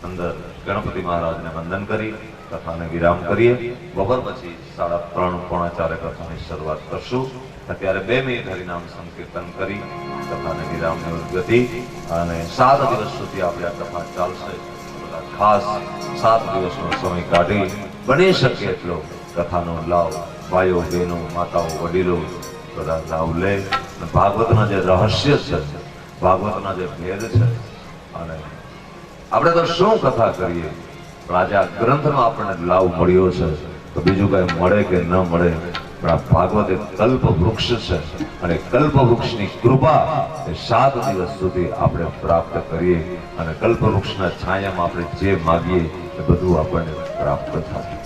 અંદર ગણપતિ મહારાજને વંદન કરી કથાને વિરામ કરીએ. બપોર પછી 3:30 પોણા 4 કથાની શરૂઆત કરશું. અત્યારે 2 મિનિટ હરિનામ સંકીર્તન કરી કથાને વિરામની ગતિ અને 7 દિવસ સુધી આપણે આ કથા ચાલશે. બધા ખાસ 7 દિવસનો સમય કાઢી બની શકે એટલો કથાનો લાભ ભાઈઓ, બહેનો, માતાઓ, વડીલો બધા લાભ લે. ભાગવતના જે રહસ્ય છે, ભાગવતના જે ભેદ છે, અને આપણે તો શું કથા કરીએ પણ આજે આ ગ્રંથનો આપણને લાભ મળ્યો છે તો બીજું કઈ મળે કે ન મળે પણ આ ભાગવત એક કલ્પ વૃક્ષ છે અને કલ્પ વૃક્ષની કૃપા એ 7 દિવસ સુધી આપણે પ્રાપ્ત કરીએ અને કલ્પ વૃક્ષના છાયામાં આપણે જે માગીએ એ બધું આપણને પ્રાપ્ત થાય.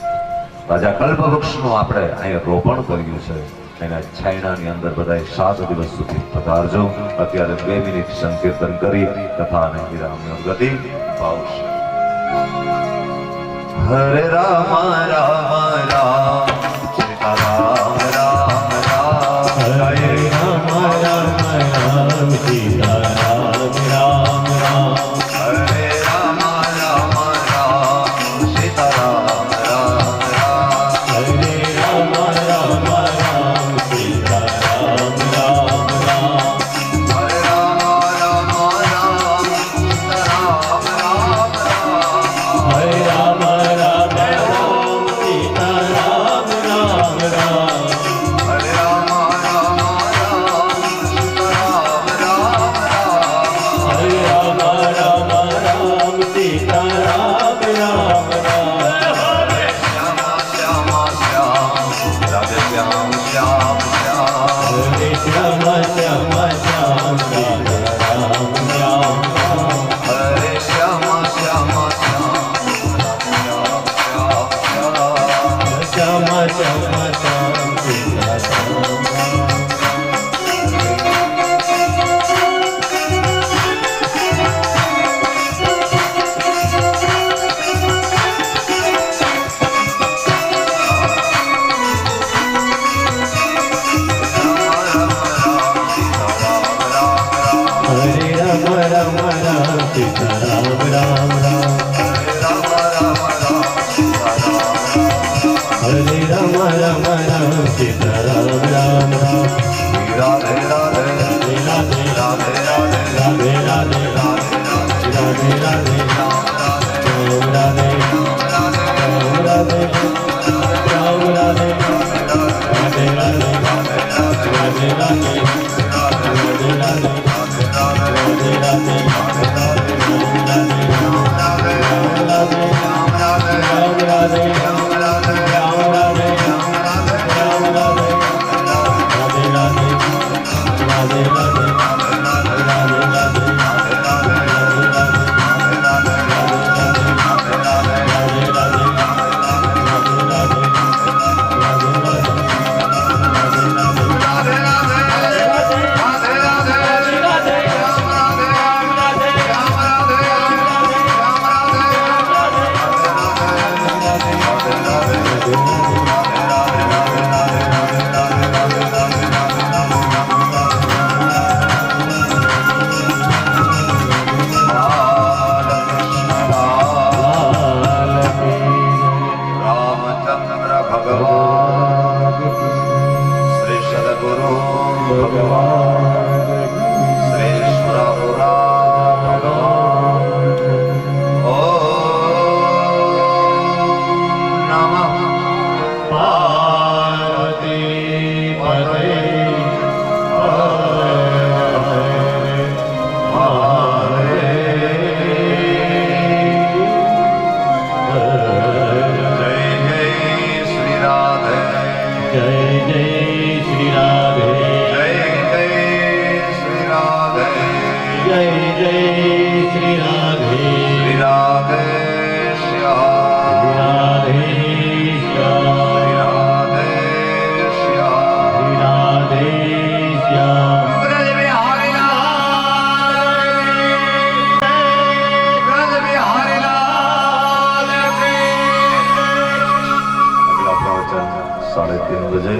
રાજા કલ્પ વૃક્ષનું આપણે અહીંયા રોપણ કર્યું છે. એના છાયણાની અંદર બધાએ 7 દિવસ સુધી પધારજો. અત્યારે 2 મિનિટ સંકીર્તન કરી કથાને વિરામની ગતિ પાવશે. હરે રામ રામ રામ સીતા રામ રામ રામ હરે રામ રામ રામ સીતા રામ રામ રામ હરે રામ રામ રામ સીતા રામ રામ રામ હરે રામ રામ રામ સીતા રામ રામ રામ હરે રામ રામ રામ સીતા રામ રામ રામ હરે રામ રામ રામ સીતા રામ રામ રામ હરે રામ રામ રામ સીતા રામ રામ રામ હરે રામ રામ રામ સીતા રામ રામ રામ શ્યામ શ્યામ શ્યામ રાધે શ્યામ શ્યામ શ્યામ હરે શ્યામ શ્યામ શ્યામ સીતા રામ રામ રામ હરે શ્યામ શ્યામ શ્યામ શ્યામ શ્યામ શ્યામ શ્યામ શ્યામ સીતા રામ રામ હરે રામ રામ રામ સીતા રામ રામ રામ હરે રામ રામ રામ સીતા રામ રામ રામ રાધે રાધે રાધે રાધે રાધે રાધે રાધે રાધે રાધે રાધે રામ રાધે રામ રાધે રામ રાધે રાધે રાધે રાધે રાધે રામચંદ્ર ભગવાન શ્રી સદગુરુ ભગવાન શ્રી સુરપુરા ભગવાન ઓમ નમઃ પાર્વતી પતે જય જય શ્રી રાધે જય જય શ્રી રાધે જય જય શ્રી રાધે જય જય શ્રી રાધે શ્રી રાધે શ્યામ રાધે શ્યામ શ્રી રાધે શ્યામ શ્રી રાધે શ્યામ બ્રજ બિહારી લાલ બ્રજ બિહારી લાલ અગલા પ્રવચન 3:30 બજે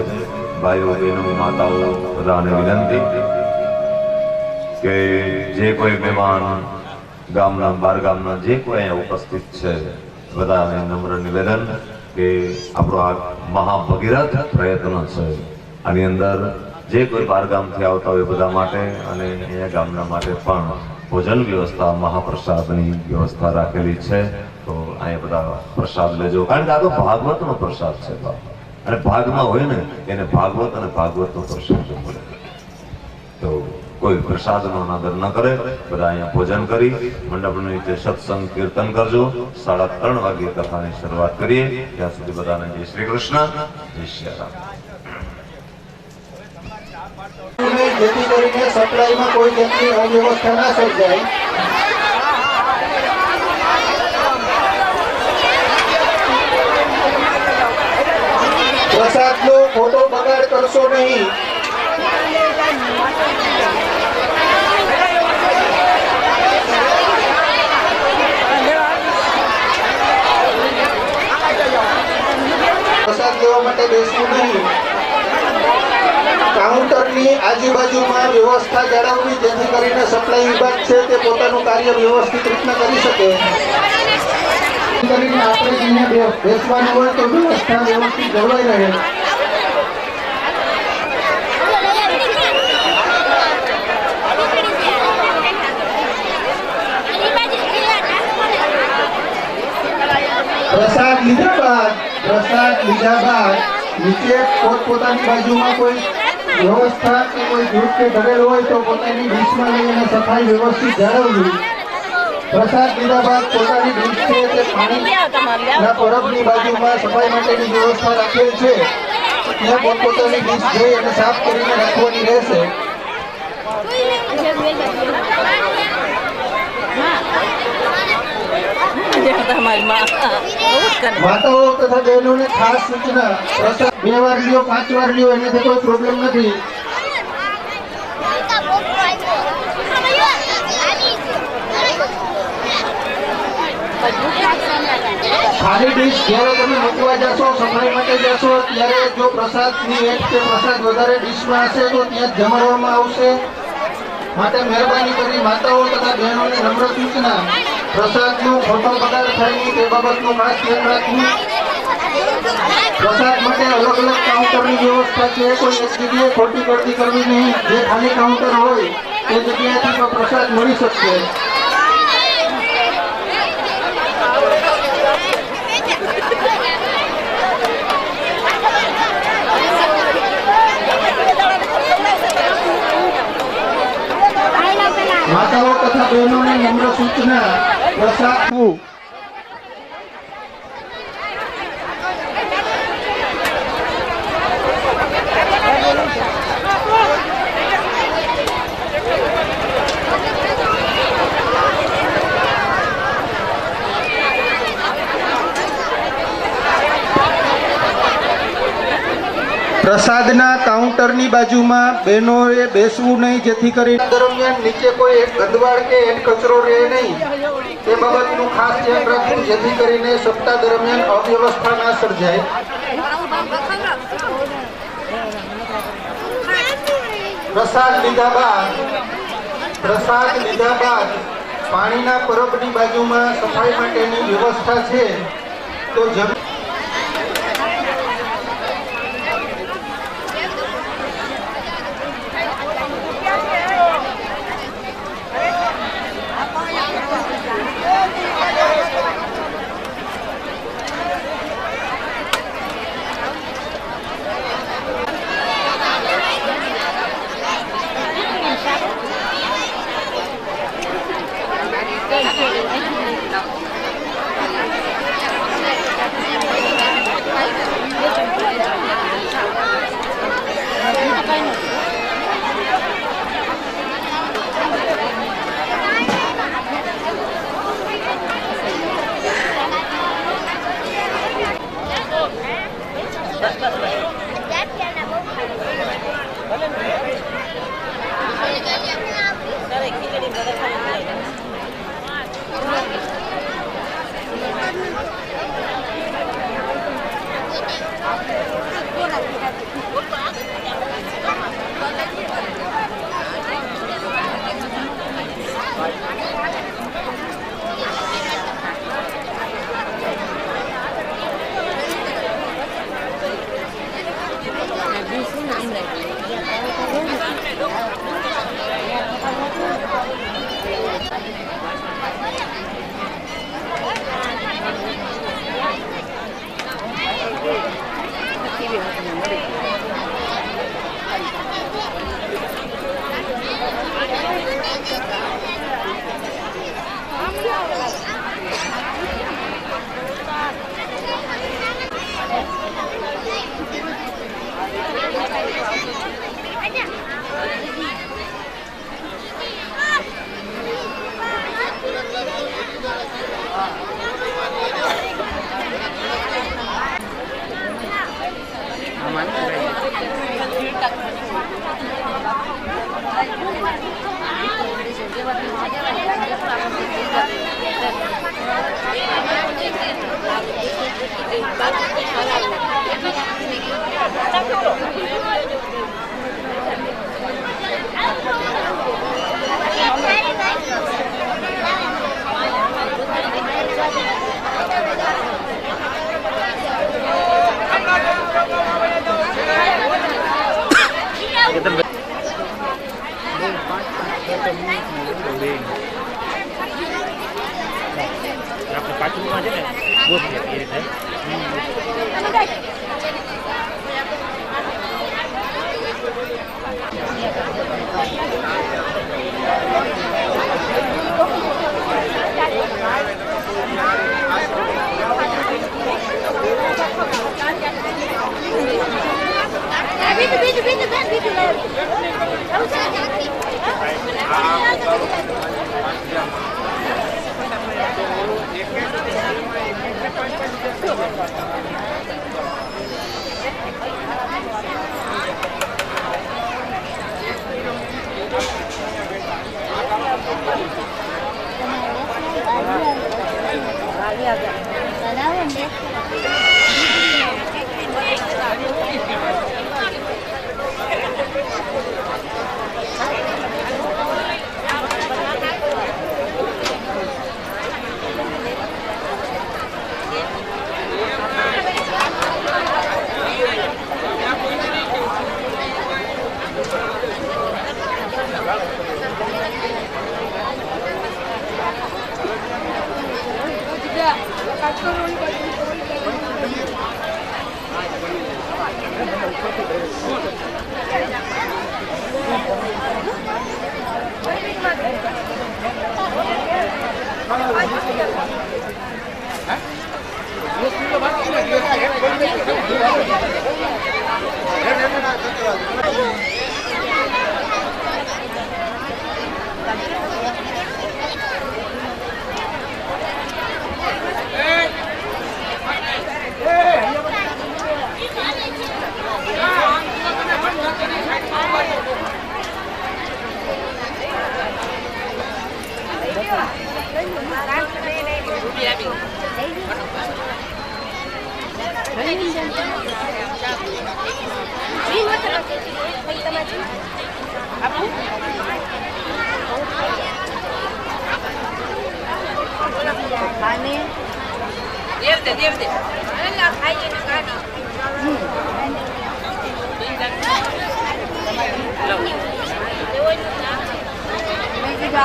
ભાઈઓ બહેનો માતાઓ બધાને વિનંતી કે જે કોઈ મહેમાન ગામના બાર ગામના જે કોઈ અહીંયા ઉપસ્થિત છે બધાને નમ્ર નિવેદન કે આપણો આ મહાભગીરથ પ્રયત્ન છે. આની અંદર જે કોઈ બાર ગામથી આવતા હોય બધા માટે અને અહીંયા ગામના માટે પણ ભોજન વ્યવસ્થા મહાપ્રસાદની વ્યવસ્થા રાખેલી છે. તો અહીંયા બધા પ્રસાદ લેજો કારણ કે આ તો ભાગવતનો પ્રસાદ છે અને ભાગમાં હોય ને એને ભાગવત અને ભાગવતનો પ્રસાદ મળે. તો કોઈ પ્રસાદનો અનાદર ન કરે. બધા અહીંયા ભોજન કરી મંડપની નીચે સત્સંગ કીર્તન કરજો. 3:30 વાગે કથાની શરૂઆત કરીએ. ત્યાં સુધી બધાને જય શ્રી કૃષ્ણ, જય શ્રી રામ. જેથી કરીને સપ્લાયમાં કોઈ જાતની અવ્યવસ્થા ના સર્જાય. પ્રસાદનો ખોટો બગાડ કરશો નહીં. પ્રસાદ લેવા માટે બેસવું નહીં. કાઉન્ટરની આજુબાજુમાં વ્યવસ્થા જાળવવી જેથી કરીને સપ્લાય વિભાગ છે તે પોતાનું કાર્ય વ્યવસ્થિત રીતના કરી શકે. કરીને આપણે અહીંયા બેસવાનું હોય તો વ્યવસ્થા વ્યવસ્થિત જળવાઈ રહે. પ્રસાદ લીધા બાદ નીચે પોતપોતાની બાજુમાં કોઈ વ્યવસ્થા કે કોઈ જૂથ કે ઘરેલ હોય તો પોતાની ડીશમાં લઈને સફાઈ વ્યવસ્થિત જાળવવી. પ્રસાદ લીધા બાદ પોતાની ડીશ છે તે પાણીના પરબની બાજુમાં સફાઈ માટેની વ્યવસ્થા રાખેલ છે ત્યાં પોતપોતાની ડીશ જઈ અને સાફ કરીને રાખવાની રહેશે. માતાઓ તથા બહેનોને ખાસ સૂચના, પ્રસાદ 2 વાર લ્યો 5 વાર લ્યો એનાથી કોઈ પ્રોબ્લેમ નથી. ખાલી ડીશ જ્યારે તમે મૂકવા જશો, સફાઈ માટે જશો ત્યારે જો પ્રસાદની એક કે પ્રસાદ વધારે ડીશમાં હશે તો ત્યાં જ જમાડવામાં આવશે. માટે મહેરબાની કરી માતાઓ તથા બહેનોને નમ્ર સૂચના, પ્રસાદનો ખોટો બગાડ થાય નહીં તે બાબતનું ખાસ ધ્યાન રાખવું. પ્રસાદ માટે અલગ અલગ કાઉન્ટરની વ્યવસ્થા છે. કોઈ એક જગ્યાએ ખોટી ગળતી કરવી નહીં. જે ખાલી કાઉન્ટર હોય તે જગ્યાએથી તો પ્રસાદ મળી શકશે. માતાઓ તથા બહેનોને નમ્ર સૂચના, પ્રસાદ પ્રસાદના કાઉન્ટરની બાજુમાં બહેનોએ બેસવું નહીં જેથી કરી દરમિયાન નીચે કોઈ ગંદવાડ કે કચરો રહે નહીં તે બાબતનું ખાસ ધ્યાન રાખવું જેથી કરીને સપ્તાહ દરમિયાન અવ્યવસ્થા ના સર્જાય. પ્રસાદ લીધા બાદ પાણીના પરબની બાજુમાં સફાઈ માટેની વ્યવસ્થા છે તો આપણે પાછળમાં છે ને ગોઠવીએ એ રીતે.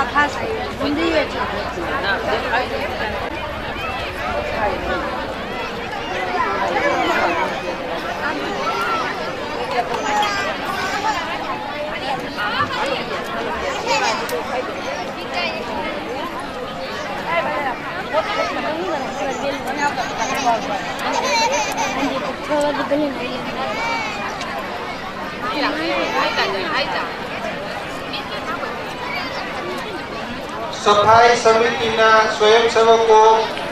ખાસ બુંદી સફાઈ સમિતિના સ્વયંસેવકો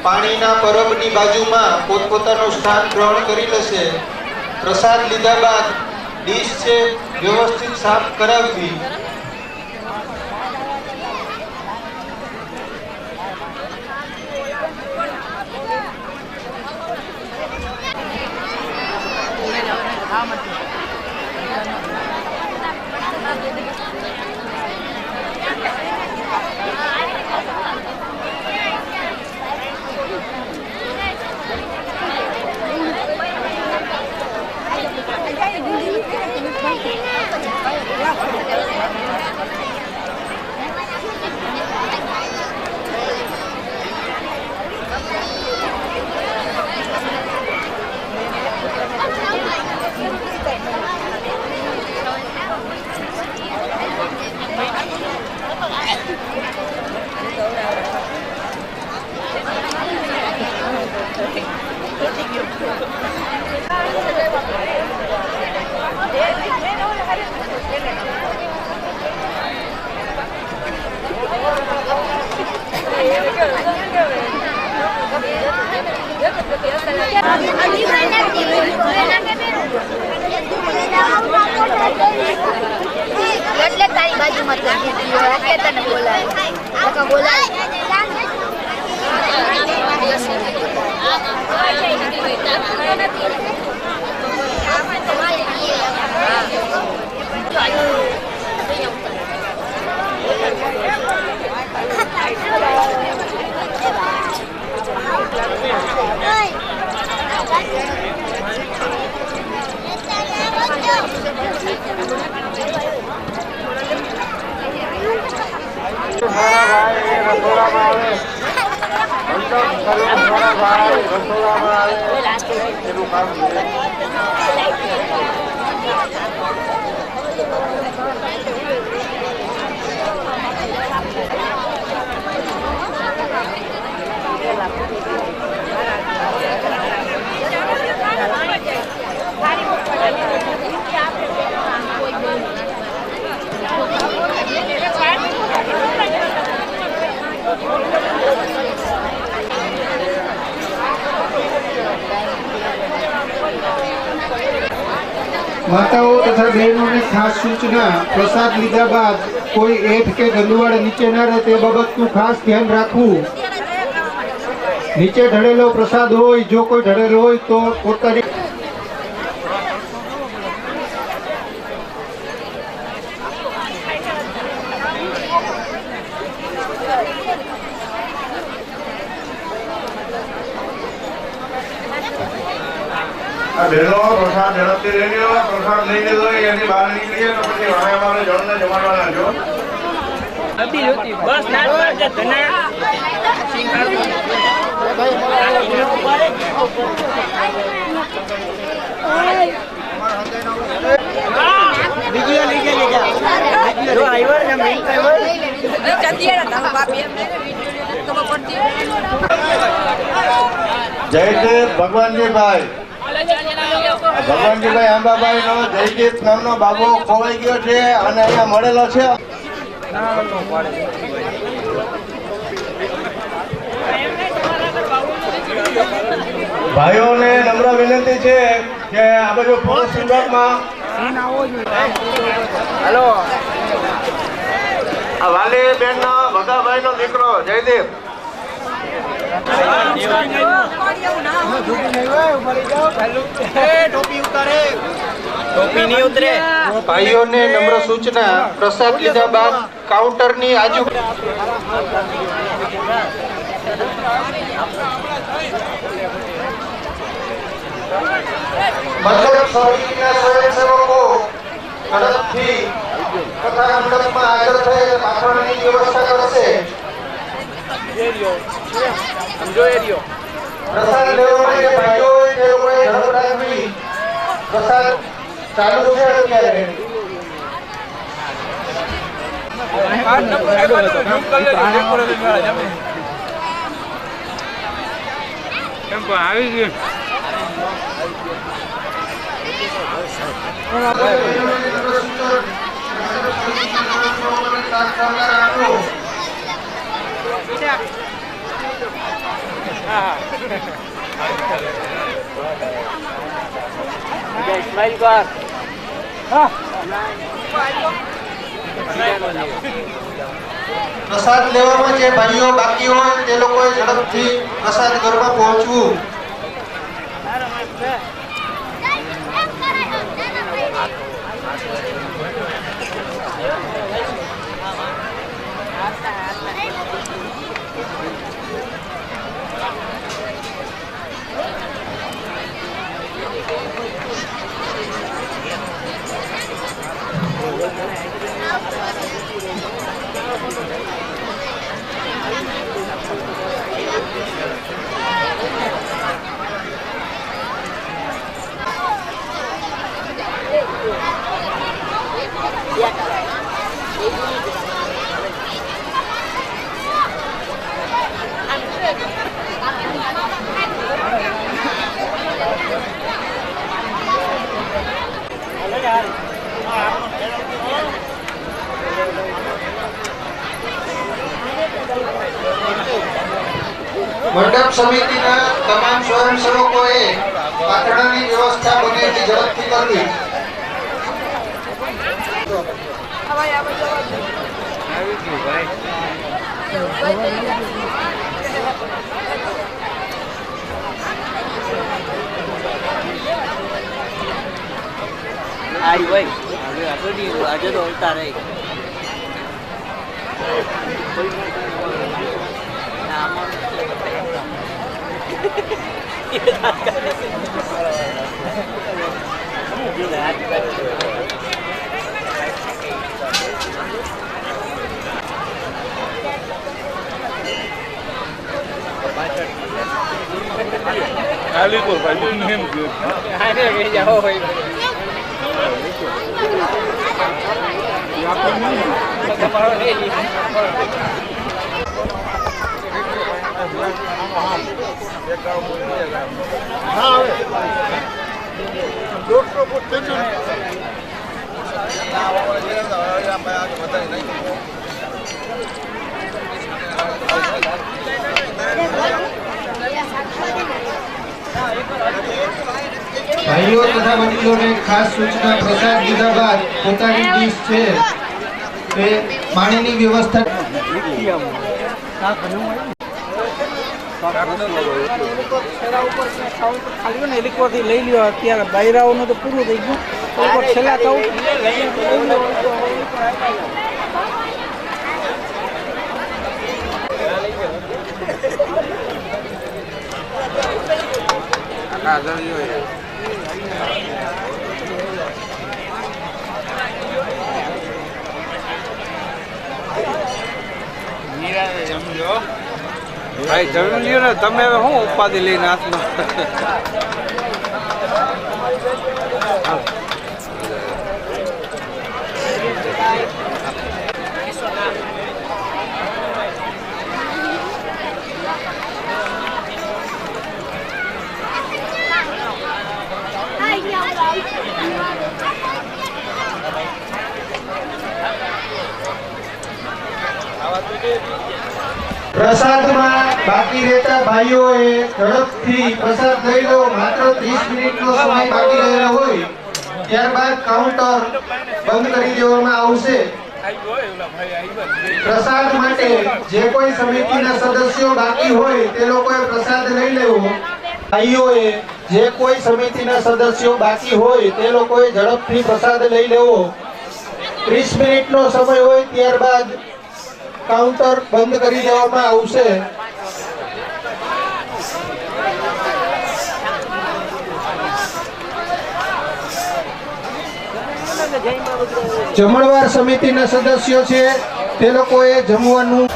પાણીના પરબની બાજુમાં પોતપોતાનું સ્થાન ગ્રહણ કરી લેશે. પ્રસાદ લીધા બાદ ડીશ છે વ્યવસ્થિત સાફ કરાવવી. એટલે તારી બાજુમાં તો કે તને બોલાય બોલાય મારા ભાઈ રસોડામાં માતાઓ તથા બહેનોને ખાસ સૂચના, પ્રસાદ લીધા બાદ કોઈ એઠ કે ગંદવાડ નીચે ના રહે તે બાબતનું ખાસ ધ્યાન રાખવું. નીચે ઢળેલો પ્રસાદ હોય, જો કોઈ ઢળેલો હોય તો પોતાની બહેનો પ્રસાદ ઝડપથી લઈ લો. પ્રસાદ લઈ લીધો હોય એની બહાર નીકળીએ તો પછી વારે અમારે જળને જમાડવાના છો. બસ ના પાડજે ધના જો આવ્યો ને મેં જયદેવ ભગવાનજીભાઈ આંબાભાઈ નો જયદીપ નામનો બાબો ખોવાઈ ગયો છે અને અહીંયા મળેલો છે. ભાઈઓને નમ્ર વિનંતી છે કે આ બાજુ ફોરેસ્ટ વિભાગમાં હેલો આ વાલી બેન નો ભગાભાઈ નો દીકરો જયદીપ ટોપી નહીં ઉતરે. ભાઈઓને નમ્ર સૂચના, પ્રસાદ લીધા બાદ કાઉન્ટરની આજુ મંડપ સમિતિના સ્વયંસેવકો ઝડપથી કથા મંડપમાં હાજર થઈ પાછળની વ્યવસ્થા કરશે. પ્રસાદ લેવા માટે ભાઈઓ હોય તે લોકોએ ઝડપ રાખવી. પ્રસાદ ચાલુ છે અત્યારે. આવી ગયું. સ્માઈલ કર. પ્રસાદ લેવામાં જે ભાઈઓ બાકી હોય તે લોકોએ ઝડપથી પ્રસાદ ઘરમાં પહોંચવું. મંડપ સમિતિના તમામ સ્વયંસેવકોએ પાથરણાની વ્યવસ્થા બને એટલી ઝડપથી કરવી. આવી ગયું ભાઈ. આઈ ભાઈ હવે આજે તો ઉલટા રહી. પાછળ આને કહી જાઓ ભાઈ તમારો નહીં ભાઈઓ તથા વડીલોને ખાસ સૂચના પ્રસાદ લીધા બાદ પોતાની ડીશ છે તે પાણીની વ્યવસ્થા ખાલી હેલિકોપ્ટરથી લઈ લ્યો અત્યારે બૈરાઓનું તો પૂરું થઈ ગયું તો ઉપર છેલ્લા કહું ભાઈ જમી લ્યો ને તમે હવે શું ઉપાધિ લઈને હાથમાં પ્રસાદમાં બાકી રહેતા ભાઈઓએ ઝડપથી પ્રસાદ લઈ લો. માત્ર 30 મિનિટનો સમય બાકી રહેલો હોય ત્યારબાદ કાઉન્ટર બંધ કરી દેવામાં આવશે. પ્રસાદ માટે જે કોઈ સમિતિના સદસ્યો બાકી હોય તે લોકોએ પ્રસાદ લઈ લેવો. ભાઈઓએ જે કોઈ સમિતિના સદસ્યો બાકી હોય તે લોકોએ ઝડપથી પ્રસાદ લઈ લેવો. 30 મિનિટનો સમય હોય ત્યારબાદ કાઉન્ટર બંધ કરી દેવામાં આવશે. જમણવાર સમિતિના સદસ્યો છે તે લોકોએ જમવાનું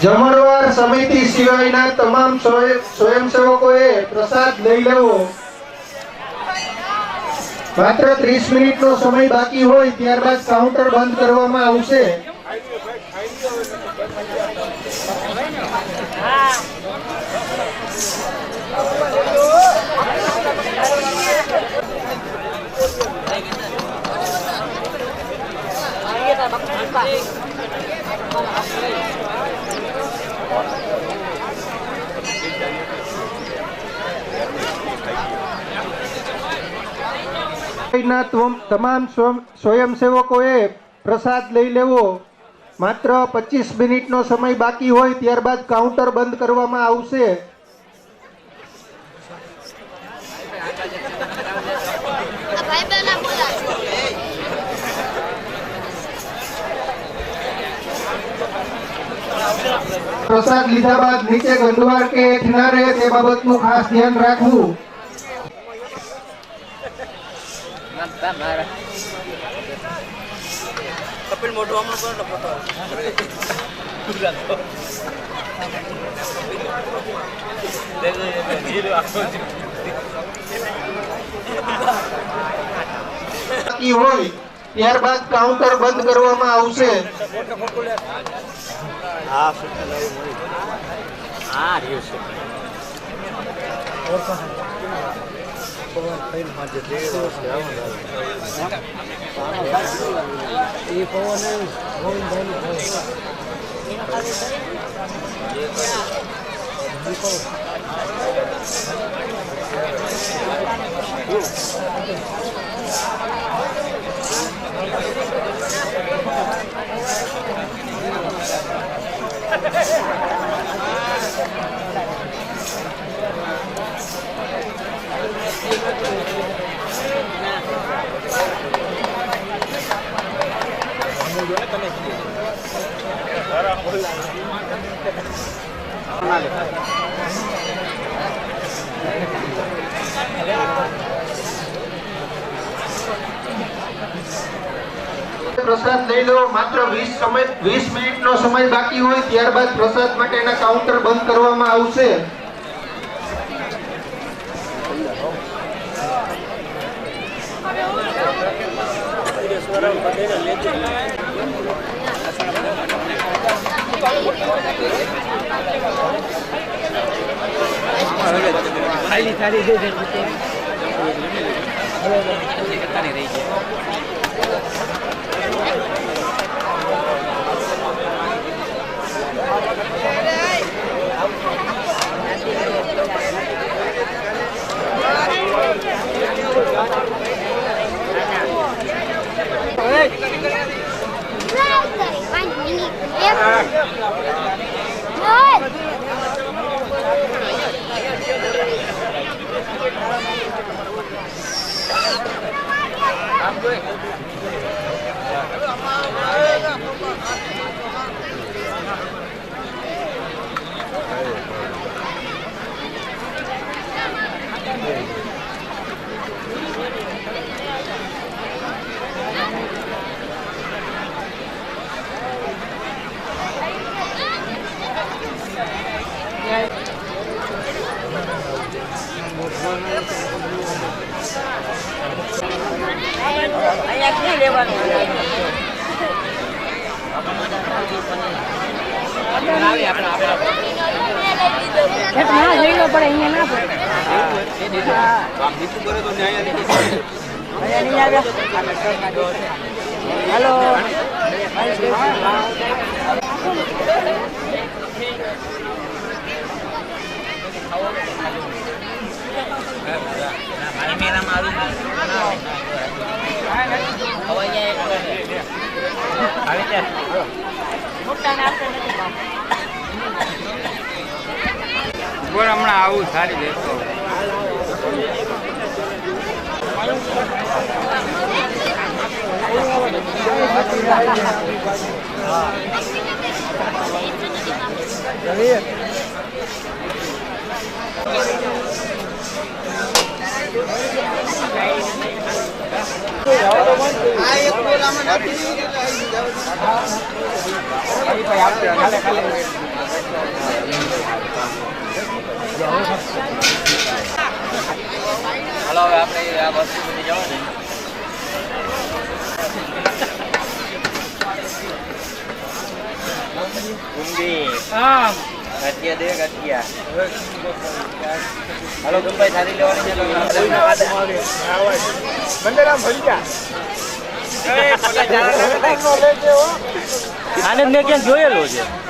જમણવાર સમિતિ સિવાયના તમામ સ્વયંસેવકોએ પ્રસાદ લઈ લેવો. માત્ર 30 મિનિટનો સમય બાકી હોય ત્યારબાદ કાઉન્ટર બંધ કરવામાં આવશે. તમામ સ્વયંસેવકોએ પ્રસાદ લઈ લેવો. માત્ર 25 મિનિટનો સમય બાકી હોય ત્યારબાદ કાઉન્ટર બંધ કરવામાં આવશે. પ્રસાદ લીધા બાદ નીચે ગંદવાડ કે હેઠ ના રહે તે બાબતનું ખાસ ધ્યાન રાખવું. કપિલ મોટો હમણાં કોનો ફોટો બાકી હોય ત્યારબાદ કાઉન્ટર બંધ કરવામાં આવશે. હા રહ્યો છે પ્રસાદ લઈ લો. માત્ર 20 મિનિટનો સમય બાકી હોય ત્યારબાદ પ્રસાદ માટેના કાઉન્ટર બંધ કરવામાં આવશે. ખાલી થાળી દે દે અહીંયા ક્યાં લેવાનું ના જઈ લો પડે અહીંયા ના પડે હેલો હમણાં આવું સારી દેખો હાલો હવે આપણે આ વસ્તુ બધી જવા ને હા ગઠિયા દે ગઠિયા હાલો ગંભાઈ થાળી લેવાની છે આને મેં ક્યાંક જોયેલો છે